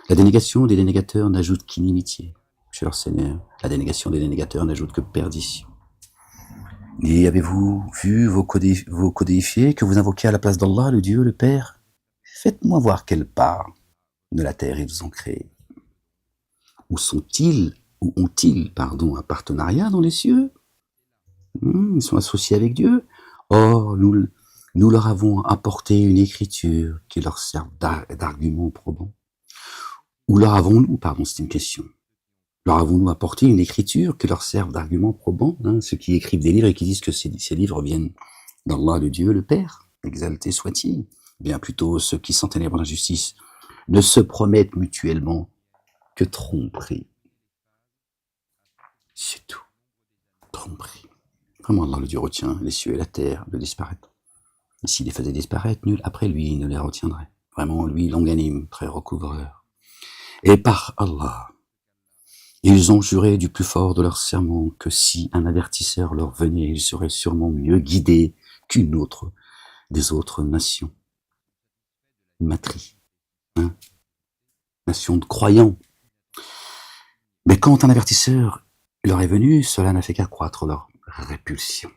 La dénégation des dénégateurs n'ajoute qu'inimitié chez leur Seigneur. La dénégation des dénégateurs n'ajoute que perdition. Et avez-vous vu vos codéifiés que vous invoquez à la place d'Allah, le Dieu, le Père? Faites-moi voir quelle part de la terre ils vous ont créé. Où ont-ils, un partenariat dans les cieux? Ils sont associés avec Dieu. Or, nous leur avons apporté une écriture qui leur sert d'argument probant. Ou leur avons-nous, c'est une question. Leur avons-nous apporté une écriture qui leur serve d'argument probant, hein, ceux qui écrivent des livres et qui disent que ces livres viennent d'Allah, le Dieu, le Père, exalté soit-il. Bien plutôt, ceux qui s'enténèbrent dans l'injustice ne se promettent mutuellement que tromperie. C'est tout. Tromperie. Vraiment, Allah, le Dieu, retient les cieux et la terre de disparaître. Et s'il les faisait disparaître, nul après lui ne les retiendrait. Vraiment, lui, longanime, très recouvreur. Et par Allah, Ils ont juré du plus fort de leur serment que si un avertisseur leur venait, ils seraient sûrement mieux guidés qu'une autre des autres nations. Matrie, hein, nation de croyants. Mais quand un avertisseur leur est venu, cela n'a fait qu'accroître leur répulsion.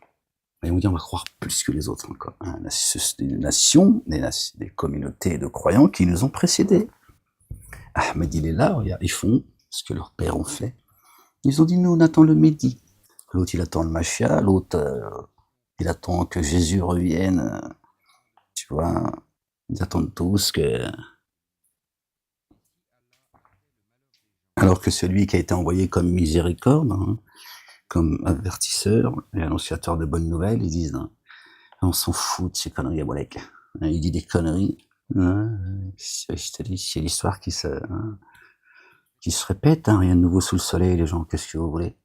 Et on dit, on va croire plus que les autres encore. Hein. Des nations, des communautés de croyants qui nous ont précédés. Ahmed, il est là, regarde, ils font ce que leurs pères ont fait. Ils ont dit, nous, on attend le Mehdi. L'autre, il attend le Machia. L'autre, il attend que Jésus revienne. Tu vois, ils attendent tous que... Alors que celui qui a été envoyé comme miséricorde, hein, comme avertisseur et annonciateur de bonnes nouvelles, ils disent, hein, on s'en fout de ces conneries à Bolek. Il dit des conneries. C'est l'histoire qui se répète, hein, rien de nouveau sous le soleil, les gens, qu'est-ce que vous voulez.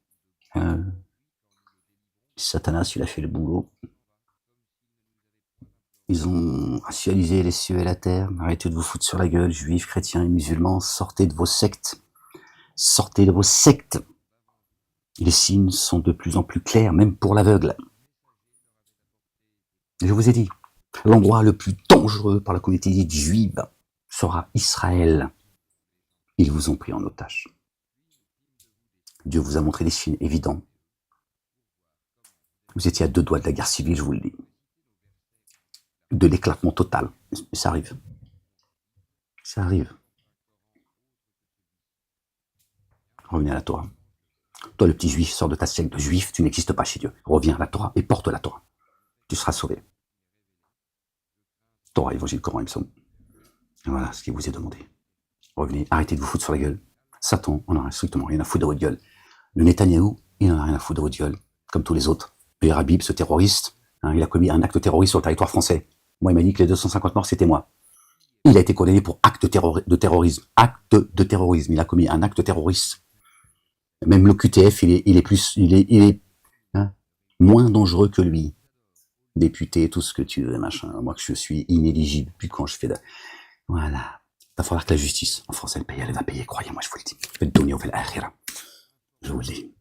Satanas, il a fait le boulot. Ils ont racialisé les cieux et la terre. Arrêtez de vous foutre sur la gueule, juifs, chrétiens et musulmans, sortez de vos sectes. Sortez de vos sectes. Les signes sont de plus en plus clairs, même pour l'aveugle. Je vous ai dit, l'endroit le plus dangereux par la communauté juive sera Israël. Ils vous ont pris en otage. Dieu vous a montré des signes évidents. Vous étiez à 2 doigts de la guerre civile, je vous le dis. De l'éclatement total. Mais ça arrive. Ça arrive. Revenez à la Torah. Toi, le petit juif, sors de ta secte de juif, tu n'existes pas chez Dieu. Reviens à la Torah et porte la Torah. Tu seras sauvé. Torah, Évangile, Coran, Psaume. Voilà ce qui vous est demandé. Revenez, arrêtez de vous foutre sur la gueule. Satan, on n'en a strictement rien à foutre de votre gueule. Le Netanyahou, il n'en a rien à foutre de votre gueule, comme tous les autres. Le Rabib, ce terroriste, hein, il a commis un acte terroriste sur le territoire français. Moi, il m'a dit que les 250 morts, c'était moi. Il a été condamné pour acte de terrorisme. Acte de terrorisme. Il a commis un acte terroriste. Même le QTF, il est hein, moins dangereux que lui. Député, tout ce que tu veux, machin. Moi, que je suis inéligible. Puis quand je fais de... Voilà. Il va falloir que la justice, en France, elle va payer, croyez-moi, je vous le dis. Je vais le donner au Akhira. Je vous le dis.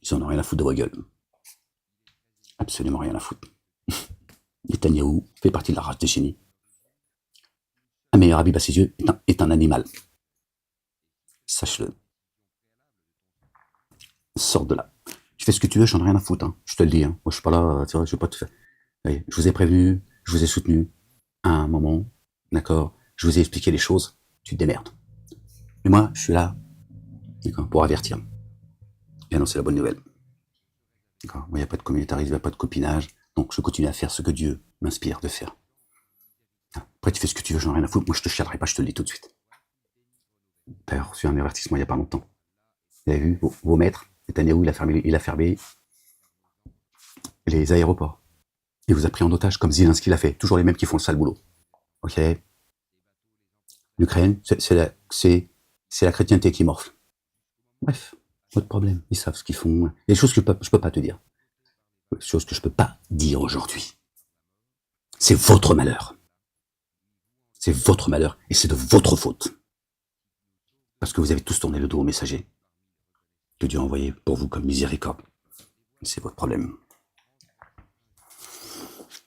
Ils en ont rien à foutre de vos gueules. Absolument rien à foutre. Netanyahou fait partie de la race des génies. Un meilleur Habib à ses yeux est un animal. Sache-le. Sors de là. Tu fais ce que tu veux, j'en ai rien à foutre. Hein. Je te le dis. Hein. Moi, je suis pas là, tu vois, je vais pas te faire. Allez, je vous ai prévenu, je vous ai soutenu. À un moment, d'accord, je vous ai expliqué les choses, tu te démerdes. Mais moi, je suis là, d'accord, pour avertir. Et annoncer la bonne nouvelle. D'accord. Moi, il n'y a pas de communautarisme, il n'y a pas de copinage. Donc, je continue à faire ce que Dieu m'inspire de faire. Après, tu fais ce que tu veux, j'en ai rien à foutre. Moi, je te chialerai pas, je te le dis tout de suite. D'ailleurs, reçu un avertissement il n'y a pas longtemps. Vous avez vu, vos maîtres, Netanyahou, il a fermé les aéroports. Il vous a pris en otage comme Zelensky l'a fait. Toujours les mêmes qui font le sale boulot. Ok. L'Ukraine, c'est la chrétienté qui morfle. Bref, pas de problème. Ils savent ce qu'ils font. Il y a des choses que je peux pas te dire. Des choses que je peux pas dire aujourd'hui. C'est votre malheur. C'est votre malheur et c'est de votre faute. Parce que vous avez tous tourné le dos au messager que Dieu a envoyé pour vous comme miséricorde. C'est votre problème.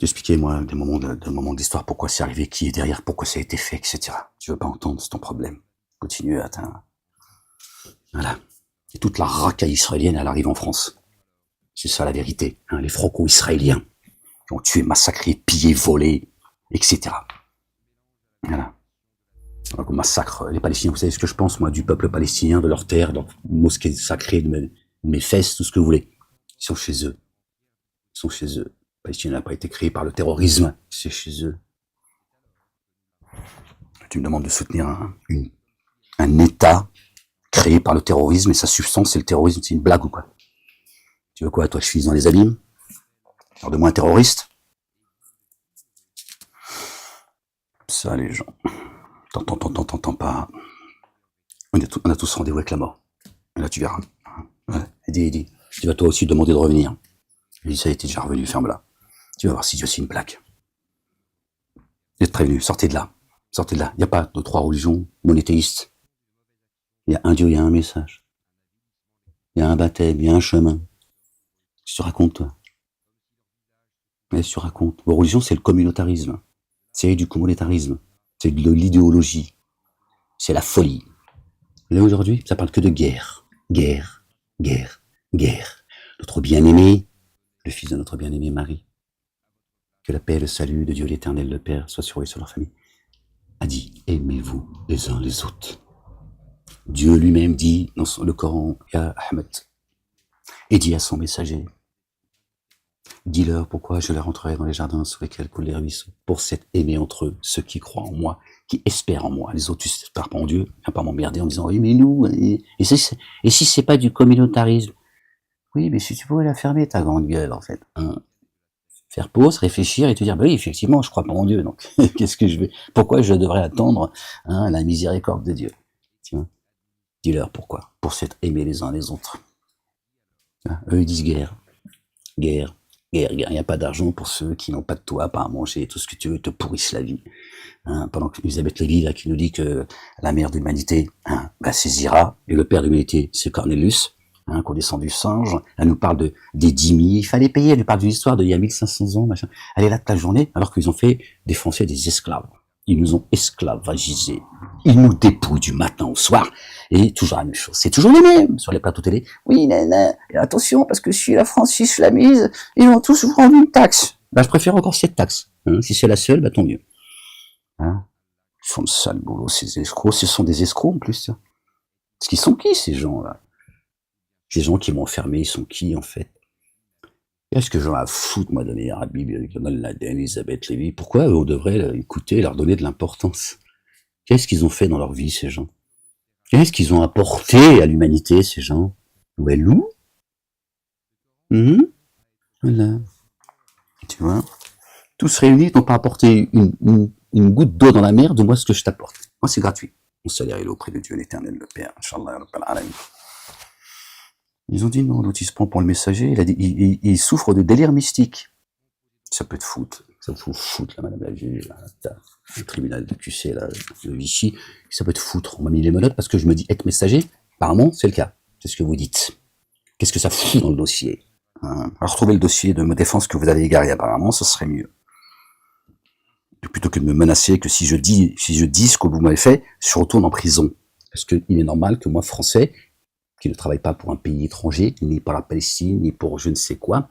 Expliquez moi des moments d'histoire, pourquoi c'est arrivé, qui est derrière, pourquoi ça a été fait, etc. Tu veux pas entendre, c'est ton problème. Continue à atteindre. Voilà. Et toute la racaille israélienne, elle arrive en France. C'est ça la vérité. Hein, les franco-israéliens qui ont tué, massacré, pillé, volé, etc. Voilà. Donc, on massacre les Palestiniens. Vous savez ce que je pense, moi, du peuple palestinien, de leur terre, de leur mosquée sacrée, de mes fesses, tout ce que vous voulez. Ils sont chez eux. Ils sont chez eux. La Palestine n'a pas été créée par le terrorisme. C'est chez eux. Tu me demandes de soutenir un État créé par le terrorisme et sa substance, c'est le terrorisme, c'est une blague ou quoi? Tu veux quoi, toi, je suis dans les abîmes? Faire de moi un terroriste? Ça, les gens. T'entends pas. On a tous rendez-vous avec la mort. Et là, tu verras. Ouais. Dis. Tu vas toi aussi demander de revenir. Je dis, ça y est, t'es déjà revenu, ferme-la. Tu vas voir si Dieu c'est une blague. Vous êtes prévenus, sortez de là. Sortez de là. Il n'y a pas de 3 religions monothéistes. Il y a un Dieu, il y a un message. Il y a un baptême, il y a un chemin. Qu'est-ce que tu racontes, toi? Qu'est-ce que tu racontes? Vos religions, c'est le communautarisme. C'est du communautarisme. C'est de l'idéologie. C'est la folie. Là, aujourd'hui, ça parle que de guerre. Guerre, guerre, guerre. Notre bien-aimé, le fils de notre bien-aimé Marie, que la paix et le salut de Dieu l'éternel, le Père, soit sur eux et sur leur famille, a dit, aimez-vous les uns les autres. Dieu lui-même dit dans le Coran, Ya Ahmed, et dit à son messager, dis-leur pourquoi je leur entrerai dans les jardins sous lesquels coulent les ruisseaux, pour s'être aimés entre eux, ceux qui croient en moi, qui espèrent en moi. Les autres, tu n'espères pas en Dieu, viens pas m'emmerder en disant, oui, mais nous, et si c'est pas du communautarisme? Oui, mais si tu pouvais la fermer, ta grande gueule, en fait. Hein. Faire pause, réfléchir et te dire, bah oui, effectivement, je crois pas en Dieu, donc qu'est-ce que je vais, pourquoi je devrais attendre la miséricorde de Dieu? Tiens, dis-leur pourquoi, pour s'être aimés les uns les autres. Eux, ils disent guerre, guerre, guerre, guerre. Il n'y a pas d'argent pour ceux qui n'ont pas de toit, pas à manger, tout ce que tu veux, te pourrissent la vie. Pendant que Elisabeth Lévy, là, qui nous dit que la mère de l'humanité, c'est Zira, et le père de l'humanité, c'est Cornelius, qu'on descend du singe. Elle nous parle des 10 000, il fallait payer, elle nous parle d'une histoire d'il y a 1500 ans, machin. Elle est là toute la journée, alors qu'ils ont fait des Français des esclaves. Ils nous ont esclavagisés. Ils nous dépouillent du matin au soir. Et toujours la même chose. C'est toujours les mêmes sur les plateaux télé. Oui, nana, et attention, parce que si la France islamise, ils vont tous vous prendre une taxe. Je préfère encore cette taxe. Si c'est la seule, tant mieux. Ils font de sale boulot, ces escrocs. Ce sont des escrocs, en plus. Parce qu'ils sont qui, ces gens-là? Ces gens qui m'ont enfermé, ils sont qui, en fait? Qu'est-ce que j'en ai à foutre, moi, de Meir Habib, Donald Laden, Elisabeth Lévy? Pourquoi on devrait écouter, leur donner de l'importance? Qu'est-ce qu'ils ont fait dans leur vie, ces gens? Qu'est-ce qu'ils ont apporté à l'humanité, ces gens? Où est Lou? Voilà. Tu vois? Tous réunis n'ont pas apporté une goutte d'eau dans la mer, de moi ce que je t'apporte. Moi, c'est gratuit. Mon salaire est auprès de Dieu l'éternel, le Père. Inch'Allah, ils ont dit non, l'autre il se prend pour le messager, il souffre de délire mystique. Ça peut te foutre. Ça peut te foutre, là, madame la juge, le tribunal de QC, là, de Vichy. Ça peut te foutre. On m'a mis les menottes parce que je me dis être messager. Apparemment, c'est le cas. C'est ce que vous dites. Qu'est-ce que ça fout dans le dossier? Alors, retrouvez le dossier de ma défense que vous avez égaré, apparemment, ce serait mieux. Plutôt que de me menacer que si je dis ce que vous m'avez fait, je retourne en prison. Parce qu'il est normal que moi, Français, qui ne travaille pas pour un pays étranger, ni pour la Palestine, ni pour je ne sais quoi,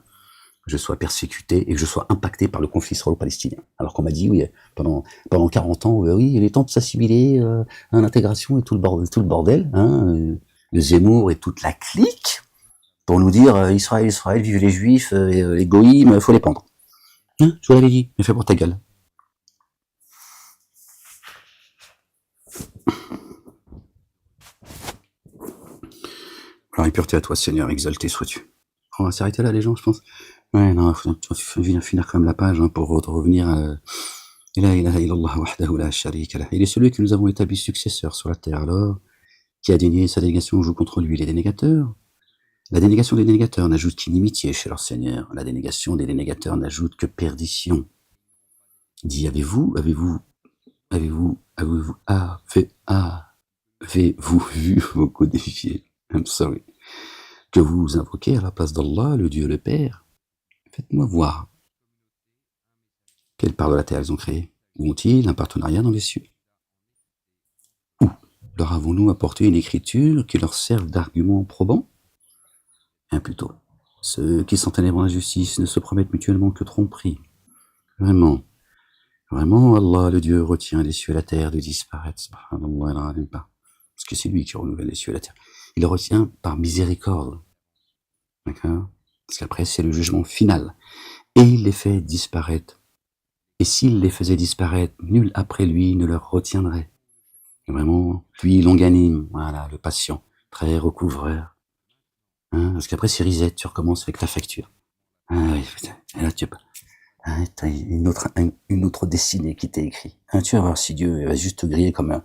je sois persécuté et que je sois impacté par le conflit israélo-palestinien. Alors qu'on m'a dit, oui, pendant 40 ans, oui, il est temps de s'assimiler à l'intégration et tout le bordel, le Zemmour et toute la clique, pour nous dire, Israël, vive les Juifs, les goïms, faut les pendre. Je vous l'avais dit, mais fais pour ta gueule. Alors, pureté à toi, Seigneur, exalté sois-tu. On va s'arrêter là, les gens, je pense. Ouais, non, faut finir comme la page, pour revenir à il est celui que nous avons établi successeur sur la terre, alors, qui a dénié sa délégation joue contre lui les dénégateurs. La dénégation des dénégateurs n'ajoute qu'inimitié chez leur Seigneur. La dénégation des dénégateurs n'ajoute que perdition. Dit, avez-vous vu vos codifiés? I'm sorry. Que vous invoquez à la place d'Allah, le Dieu le Père? Faites-moi voir. Quelle part de la terre ils ont créé? Ou ont-ils un partenariat dans les cieux? Où leur avons-nous apporté une écriture qui leur serve d'argument probant? Bien plutôt. Ceux qui s'enténèbrent dans la justice ne se promettent mutuellement que tromperie. Vraiment, Allah, le Dieu, retient les cieux et la terre de disparaître. Subhanallah, il n'en revient pas. Parce que c'est lui qui renouvelle les cieux et la terre. Il le retient par miséricorde. D'accord? Parce qu'après, c'est le jugement final. Et il les fait disparaître. Et s'il les faisait disparaître, nul après lui ne leur retiendrait. Et vraiment, lui, longanime, voilà, le patient, très recouvreur. Parce qu'après, c'est reset, tu recommences avec ta facture. Oui, putain. Et là, tu peux. T'as une autre destinée qui t'est écrite. Tu vas voir si Dieu va juste te griller comme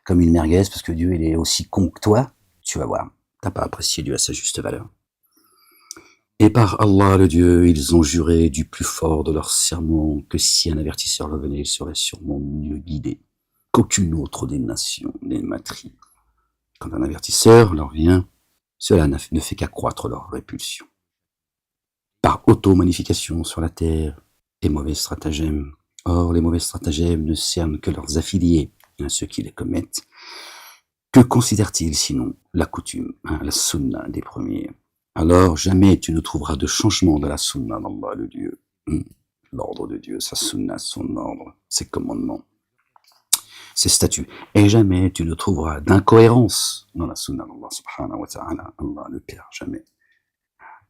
une merguez, parce que Dieu, il est aussi con que toi. Tu vas voir. T'as pas apprécié Dieu à sa juste valeur. Et par Allah, le Dieu, ils ont juré du plus fort de leur serment que si un avertisseur leur venait, il serait sûrement mieux guidé qu'aucune autre des nations, des matries. Quand un avertisseur leur vient, cela ne fait qu'accroître leur répulsion. Par auto-magnification sur la terre et mauvais stratagèmes. Or, les mauvais stratagèmes ne cernent que leurs affiliés, ceux qui les commettent. Que considèrent-ils sinon la coutume, la sunna des premiers? Alors, jamais tu ne trouveras de changement de la sunna d'Allah, le Dieu. L'ordre de Dieu, sa sunna, son ordre, ses commandements, ses statuts. Et jamais tu ne trouveras d'incohérence dans la sunna d'Allah, subhanahu wa ta'ala, Allah le Père, jamais.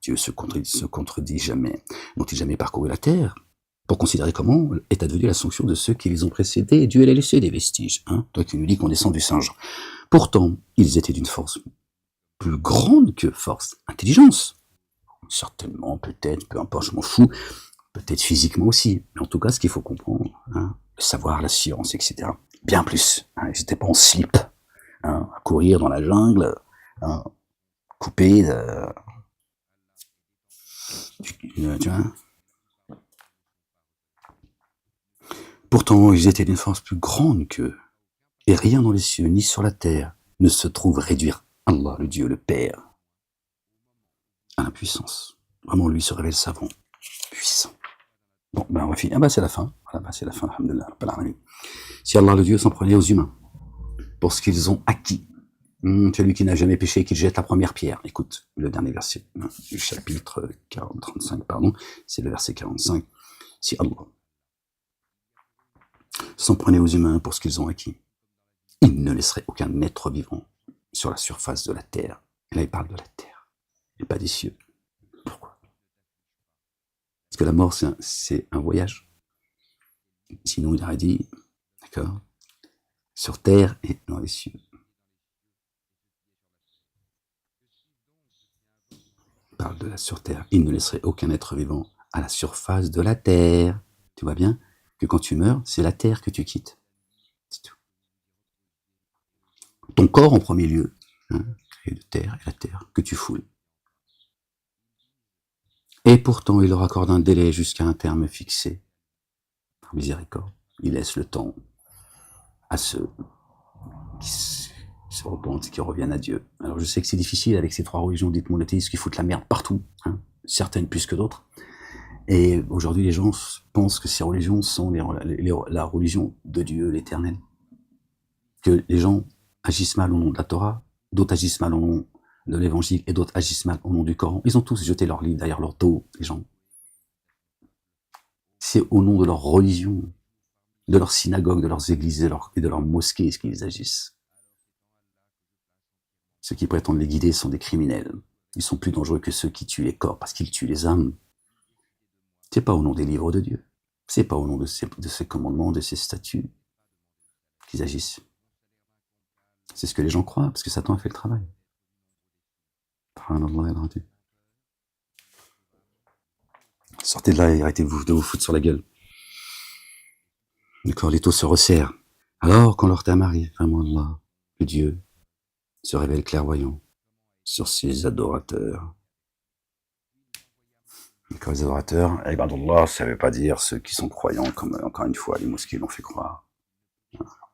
Dieu se contredit jamais. N'ont-ils jamais parcouru la terre pour considérer comment est advenue la sanction de ceux qui les ont précédés, et Dieu les a laissé des vestiges, toi qui nous dis qu'on descend du singe. Pourtant, ils étaient d'une force plus grande que force, intelligence. Certainement, peut-être, peu importe, je m'en fous, peut-être physiquement aussi, mais en tout cas, ce qu'il faut comprendre, le savoir, la science, etc. Bien plus, ils n'étaient pas en slip, à courir dans la jungle, coupés tu vois. Pourtant, ils étaient d'une force plus grande qu'eux, et rien dans les cieux ni sur la terre ne se trouve réduire Allah, le Dieu, le Père, à l'impuissance. Vraiment, lui se révèle savant, puissant. Bon, on va finir. C'est la fin. Voilà, c'est la fin, alhamdoulilah. Si Allah, le Dieu, s'en prenait aux humains pour ce qu'ils ont acquis, celui qui n'a jamais péché, qu'il jette la première pierre. Écoute, le dernier verset du chapitre 35, c'est le verset 45. Si Allah s'en prenait aux humains pour ce qu'ils ont acquis, il ne laisserait aucun être vivant sur la surface de la terre. Et là, il parle de la terre, et pas des cieux. Pourquoi? Parce que la mort, c'est un voyage. Sinon, il aurait dit, d'accord, sur terre et dans les cieux. Il parle de la sur terre. Il ne laisserait aucun être vivant à la surface de la terre. Tu vois bien que quand tu meurs, c'est la terre que tu quittes. C'est tout. Ton corps en premier lieu, créé de terre, et la terre que tu foules. Et pourtant, il leur accorde un délai jusqu'à un terme fixé. Par miséricorde, il laisse le temps à ceux qui se repentent, qui reviennent à Dieu. Alors je sais que c'est difficile avec ces trois religions dites monothéistes qui foutent la merde partout, certaines plus que d'autres. Et aujourd'hui, les gens pensent que ces religions sont la religion de Dieu, l'Éternel. Que les gens agissent mal au nom de la Torah, d'autres agissent mal au nom de l'Évangile, et d'autres agissent mal au nom du Coran. Ils ont tous jeté leur livre derrière leur dos, les gens. C'est au nom de leur religion, de leur synagogue, de leurs églises et de leurs mosquées qu'ils agissent. Ceux qui prétendent les guider sont des criminels. Ils sont plus dangereux que ceux qui tuent les corps parce qu'ils tuent les âmes. C'est pas au nom des livres de Dieu. C'est pas au nom de ces commandements, de ces statuts qu'ils agissent. C'est ce que les gens croient, parce que Satan a fait le travail. Sortez de là et arrêtez de vous foutre sur la gueule. D'accord, les taux se resserrent. Alors, quand leur terme arrive, vraiment Allah, le Dieu, se révèle clairvoyant sur ses adorateurs. D'accord, les adorateurs, ibadullah, ça ne veut pas dire ceux qui sont croyants, comme encore une fois les mosquées l'ont fait croire.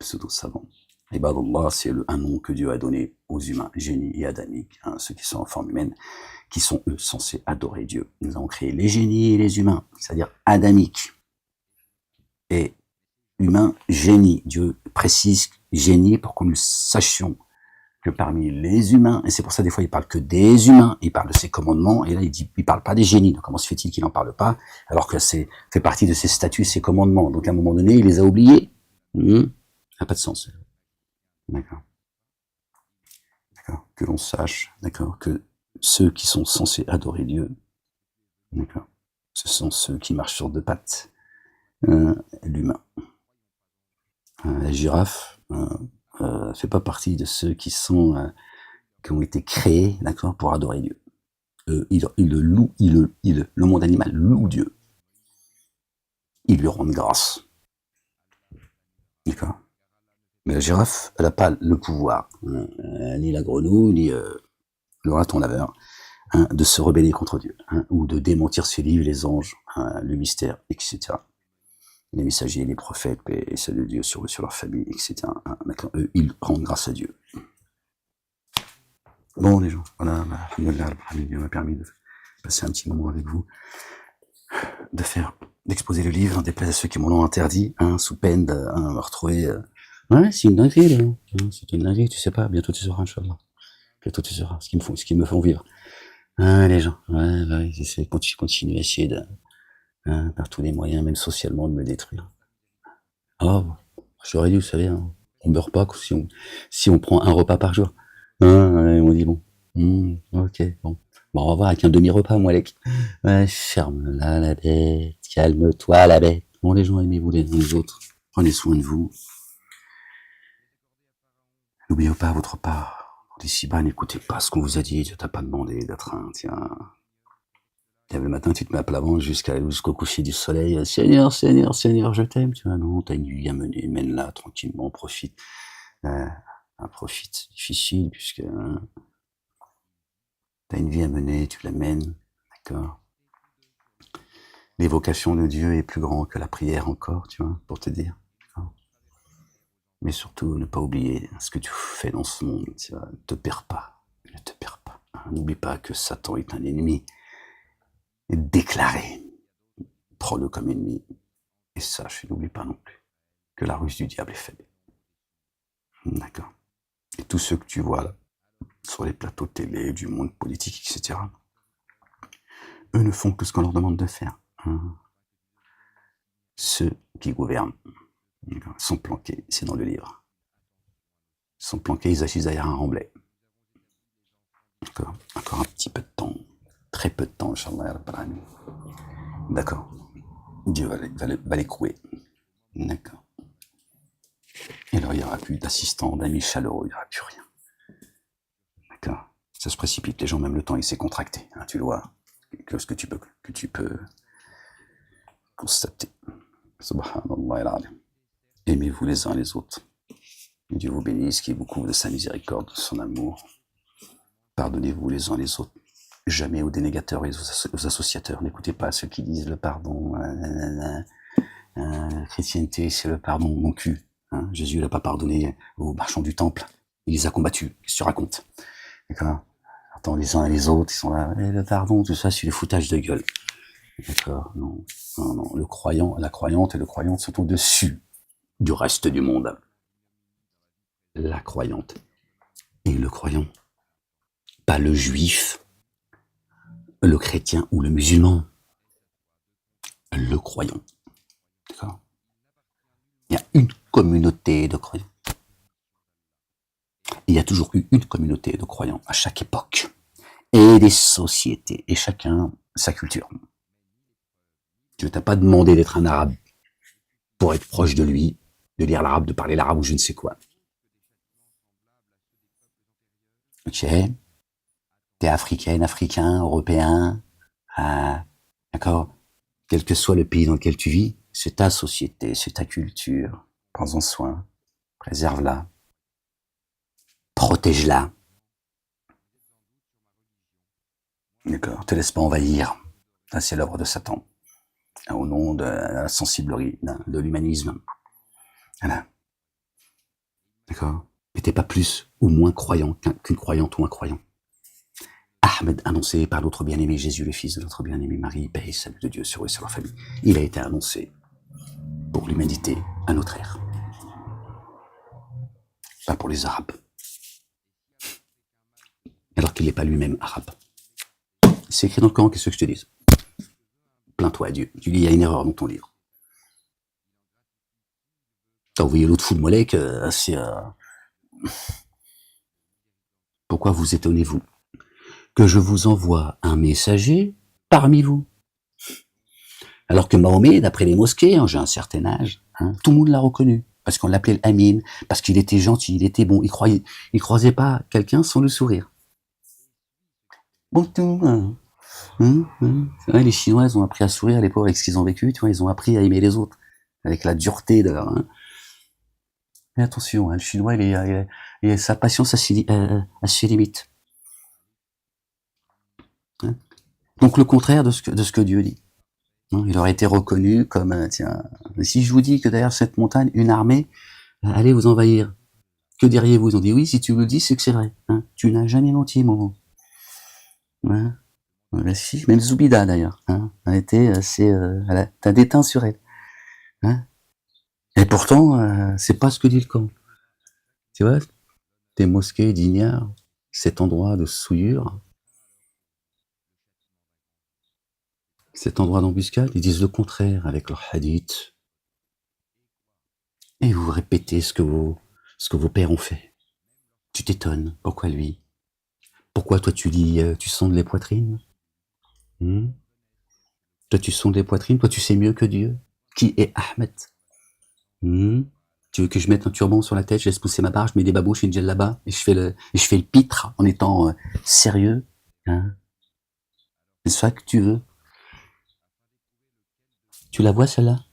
Pseudo-savants. Ibadullah, c'est un nom que Dieu a donné aux humains, génies et adamiques, ceux qui sont en forme humaine, qui sont eux censés adorer Dieu. Nous avons créé les génies et les humains, c'est-à-dire adamiques. Et humains, génie. Dieu précise génie pour que nous sachions que parmi les humains, et c'est pour ça des fois il parle que des humains, il parle de ses commandements, et là il parle pas des génies. Donc comment se fait-il qu'il n'en parle pas, alors que c'est fait partie de ses statuts, ses commandements. Donc à un moment donné, il les a oubliés. Ça n'a pas de sens. D'accord. D'accord. Que l'on sache, d'accord, que ceux qui sont censés adorer Dieu, d'accord, ce sont ceux qui marchent sur deux pattes, l'humain. La girafe fait pas partie de ceux qui ont été créés, d'accord, pour adorer Dieu. Le monde animal loue Dieu. Ils lui rendent grâce. D'accord. Mais la girafe, elle n'a pas le pouvoir, ni la grenouille, ni le raton laveur, de se rebeller contre Dieu, ou de démentir ses livres, les anges, le mystère, etc. Les messagers, les prophètes, et ceux de Dieu sur leur famille, etc. Eux, ils rendent grâce à Dieu. Bon, les gens, voilà, bah, alhamdoulilah, Dieu m'a permis de passer un petit moment avec vous, d'exposer le livre, déplaise à ceux qui m'en ont interdit, hein, sous peine de me retrouver... Ouais, c'est une dinguerie, là. Hein, c'est une dinguerie, tu sais pas, bientôt tu sauras, Inch'Allah. Bientôt tu sauras ce qu'ils me font vivre. Hein, les gens, ouais, j'essaie de continuer à essayer de, hein, par tous les moyens, même socialement, de me détruire. Oh, j'aurais dû, vous savez, hein, on meurt pas si on prend un repas par jour. Hein, ouais, on dit bon, ok, bon. Bon, on va voir avec un demi-repas, moi, les... Ouais, ferme-la, la bête, calme-toi, la bête. Bon, les gens, aimez-vous les uns les autres. Prenez soin de vous. N'oubliez pas votre part. D'ici-bas, n'écoutez pas ce qu'on vous a dit. Dieu t'a pas demandé d'être un, tiens. Le matin, tu te mets à plat ventre jusqu'au coucher du soleil. Seigneur, Seigneur, Seigneur, je t'aime. Tu vois, non, t'as une vie à mener. Mène-la tranquillement, profite. Profite. Difficile, puisque t'as une vie à mener, tu la mènes. D'accord. L'évocation de Dieu est plus grand que la prière encore, tu vois, pour te dire. Mais surtout, ne pas oublier ce que tu fais dans ce monde. Tu vois, ne te perds pas. Ne te perds pas. N'oublie pas que Satan est un ennemi déclaré. Prends-le comme ennemi. Et sache, n'oublie pas non plus que la ruse du diable est faible. D'accord. Et tous ceux que tu vois là, sur les plateaux de télé, du monde politique, etc., eux ne font que ce qu'on leur demande de faire. Ceux qui gouvernent sont planqués, c'est dans le livre. Ils sont planqués, ils agissent derrière un remblai. D'accord. Encore un petit peu de temps, très peu de temps, Inch'Allah. D'accord. Dieu va l'écrouer. D'accord. Et alors, il n'y aura plus d'assistants, d'amis chaleureux, il n'y aura plus rien. D'accord. Ça se précipite, les gens, même le temps, il s'est contracté. Hein, tu le vois. Ce que tu peux constater. Subhanallah. Aimez-vous les uns les autres. Dieu vous bénisse, qu'il vous couvre de sa miséricorde, de son amour. Pardonnez-vous les uns les autres. Jamais aux dénégateurs et aux associateurs. N'écoutez pas ceux qui disent le pardon. La chrétienté, c'est le pardon, mon cul. Hein, Jésus n'a pas pardonné aux marchands du temple. Il les a combattus. Qu'est-ce que tu racontes? D'accord. Attends, les uns et les autres, ils sont là. Le pardon, tout ça, c'est du foutage de gueule. D'accord. Non. Le croyant, la croyante et le croyant sont au-dessus du reste du monde. La croyante et le croyant. Pas le juif, le chrétien ou le musulman. Le croyant. D'accord. Il y a une communauté de croyants. Il y a toujours eu une communauté de croyants à chaque époque. Et des sociétés. Et chacun sa culture. Dieu t'a pas demandé d'être un arabe pour être proche de lui, de lire l'arabe, de parler l'arabe ou je ne sais quoi. Ok. T'es africaine, africain, européen, d'accord. Quel que soit le pays dans lequel tu vis, c'est ta société, c'est ta culture. Prends-en soin, préserve-la, protège-la. D'accord. Te laisse pas envahir. Ça, c'est l'œuvre de Satan. Au nom de la sensiblerie, de l'humanisme. Voilà. D'accord. Mais t'es pas plus ou moins croyant qu'une croyante ou un croyant. Ahmed, annoncé par notre bien-aimé Jésus, le fils de notre bien-aimé Marie, paix et salut de Dieu sur eux et sur leur famille. Il a été annoncé pour l'humanité à notre ère. Pas pour les Arabes. Alors qu'il n'est pas lui-même arabe. C'est écrit dans le Coran, qu'est-ce que je te dis? Plains-toi à Dieu. Tu dis, il y a une erreur dans ton livre. T'as envoyé l'autre fou de Molek, c'est... Pourquoi vous étonnez-vous que je vous envoie un messager parmi vous? Alors que Mahomet, d'après les mosquées, j'ai un certain âge, tout le monde l'a reconnu. Parce qu'on l'appelait l'Amin, parce qu'il était gentil, il était bon, il croisait pas quelqu'un sans le sourire. Bonjour. C'est vrai, les Chinois, ils ont appris à sourire, les pauvres, avec ce qu'ils ont vécu, tu vois, ils ont appris à aimer les autres, avec la dureté de leur... Mais attention, le Chinois, sa patience a ses limites. Donc le contraire de ce que Dieu dit. Il aurait été reconnu comme, tiens, si je vous dis que derrière cette montagne, une armée allait vous envahir, Que diriez-vous? Ils ont dit oui, si tu me le dis, c'est que c'est vrai. Hein. Tu n'as jamais menti, Momo. Hein. Ben si, même Zoubida d'ailleurs. Hein. Elle était assez, t'as déteint sur elle. Hein. Et pourtant, c'est pas ce que dit le Coran. Tu vois, des mosquées d'ignares, cet endroit de souillure, cet endroit d'embuscade, ils disent le contraire avec leur hadith. Et vous répétez ce que vos pères ont fait. Tu t'étonnes. Pourquoi lui? Pourquoi toi tu dis, tu sondes les poitrines? Toi tu sondes les poitrines? Toi tu sais mieux que Dieu? Qui est Ahmed? Tu veux que je mette un turban sur la tête, je laisse pousser ma barbe, je mets des babouches et une djellaba, et je fais le pitre en étant sérieux? Hein? C'est ça que tu veux? Tu la vois celle-là?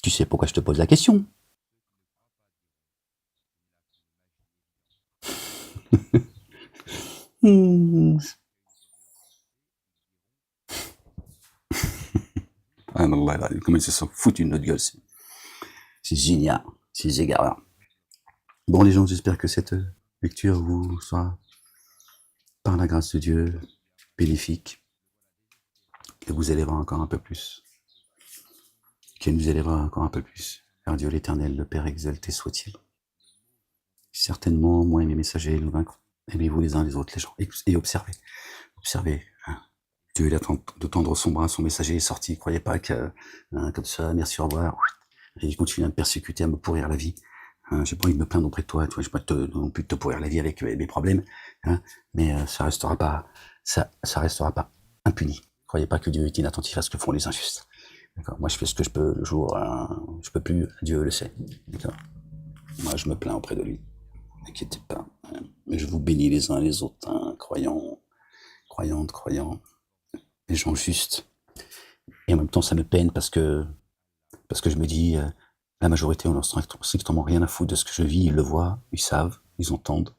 Tu sais pourquoi je te pose la question? Ah non, là, comment ils se sont foutus de notre gueule, c'est génial, c'est génial. Bon les gens, j'espère que cette lecture vous sera, par la grâce de Dieu, bénéfique, et vous élèvera encore un peu plus, qu'elle nous élèvera encore un peu plus vers Dieu l'Éternel, le Père exalté soit-il. Certainement, moi et mes messagers nous vaincrons. Aimez-vous les uns les autres, les gens, et observez. Observez. Hein. Dieu, il attend de tendre son bras, son messager est sorti. Croyez pas que, comme ça, merci, au revoir. Et il continue à me persécuter, à me pourrir la vie. Hein, j'ai pas envie de me plaindre auprès de toi, tu vois, j'ai pas non plus de te pourrir la vie avec mes problèmes. Hein, mais ça restera pas impuni. Croyez pas que Dieu est inattentif à ce que font les injustes. D'accord. Moi, je fais ce que je peux le jour, je peux plus, Dieu le sait. D'accord. Moi, je me plains auprès de lui. N'inquiétez pas. Hein. Mais je vous bénis les uns les autres, hein, croyants, croyants, les gens justes. Et en même temps, ça me peine parce que je me dis, la majorité on n'en a strictement rien à foutre de ce que je vis, ils le voient, ils savent, ils entendent,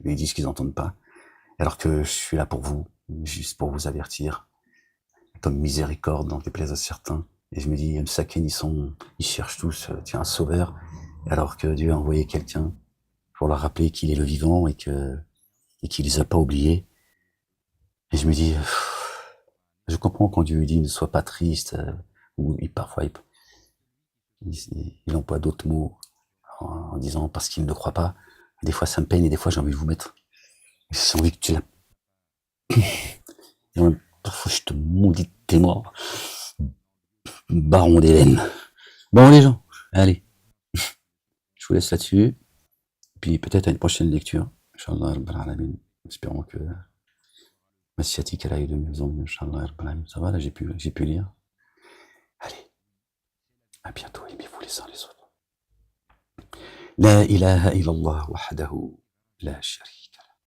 ils disent qu'ils n'entendent pas. Alors que je suis là pour vous, juste pour vous avertir, comme miséricorde dans déplaise à certains. Et je me dis, Msaken, ils cherchent tous, tiens, un sauveur, alors que Dieu a envoyé quelqu'un pour leur rappeler qu'il est le vivant et qu'il les a pas oubliés. Et je me dis, je comprends quand Dieu dit ne sois pas triste, ou parfois il emploie d'autres mots en disant parce qu'il ne croit pas. Des fois ça me peine et des fois j'ai envie de vous mettre. J'ai envie que tu la... Et même, parfois je te maudis, t'es mort. Baron d'Hélène. Bon les gens, allez. Je vous laisse là-dessus. Puis peut-être à une prochaine lecture. Inch'Allah, espérons que ma sciatique elle aille de mieux en mieux. Inch'Allah, ça va là, j'ai pu lire. Allez, à bientôt, aimez-vous les uns les autres. La ilaha illallah wahdahu la sharika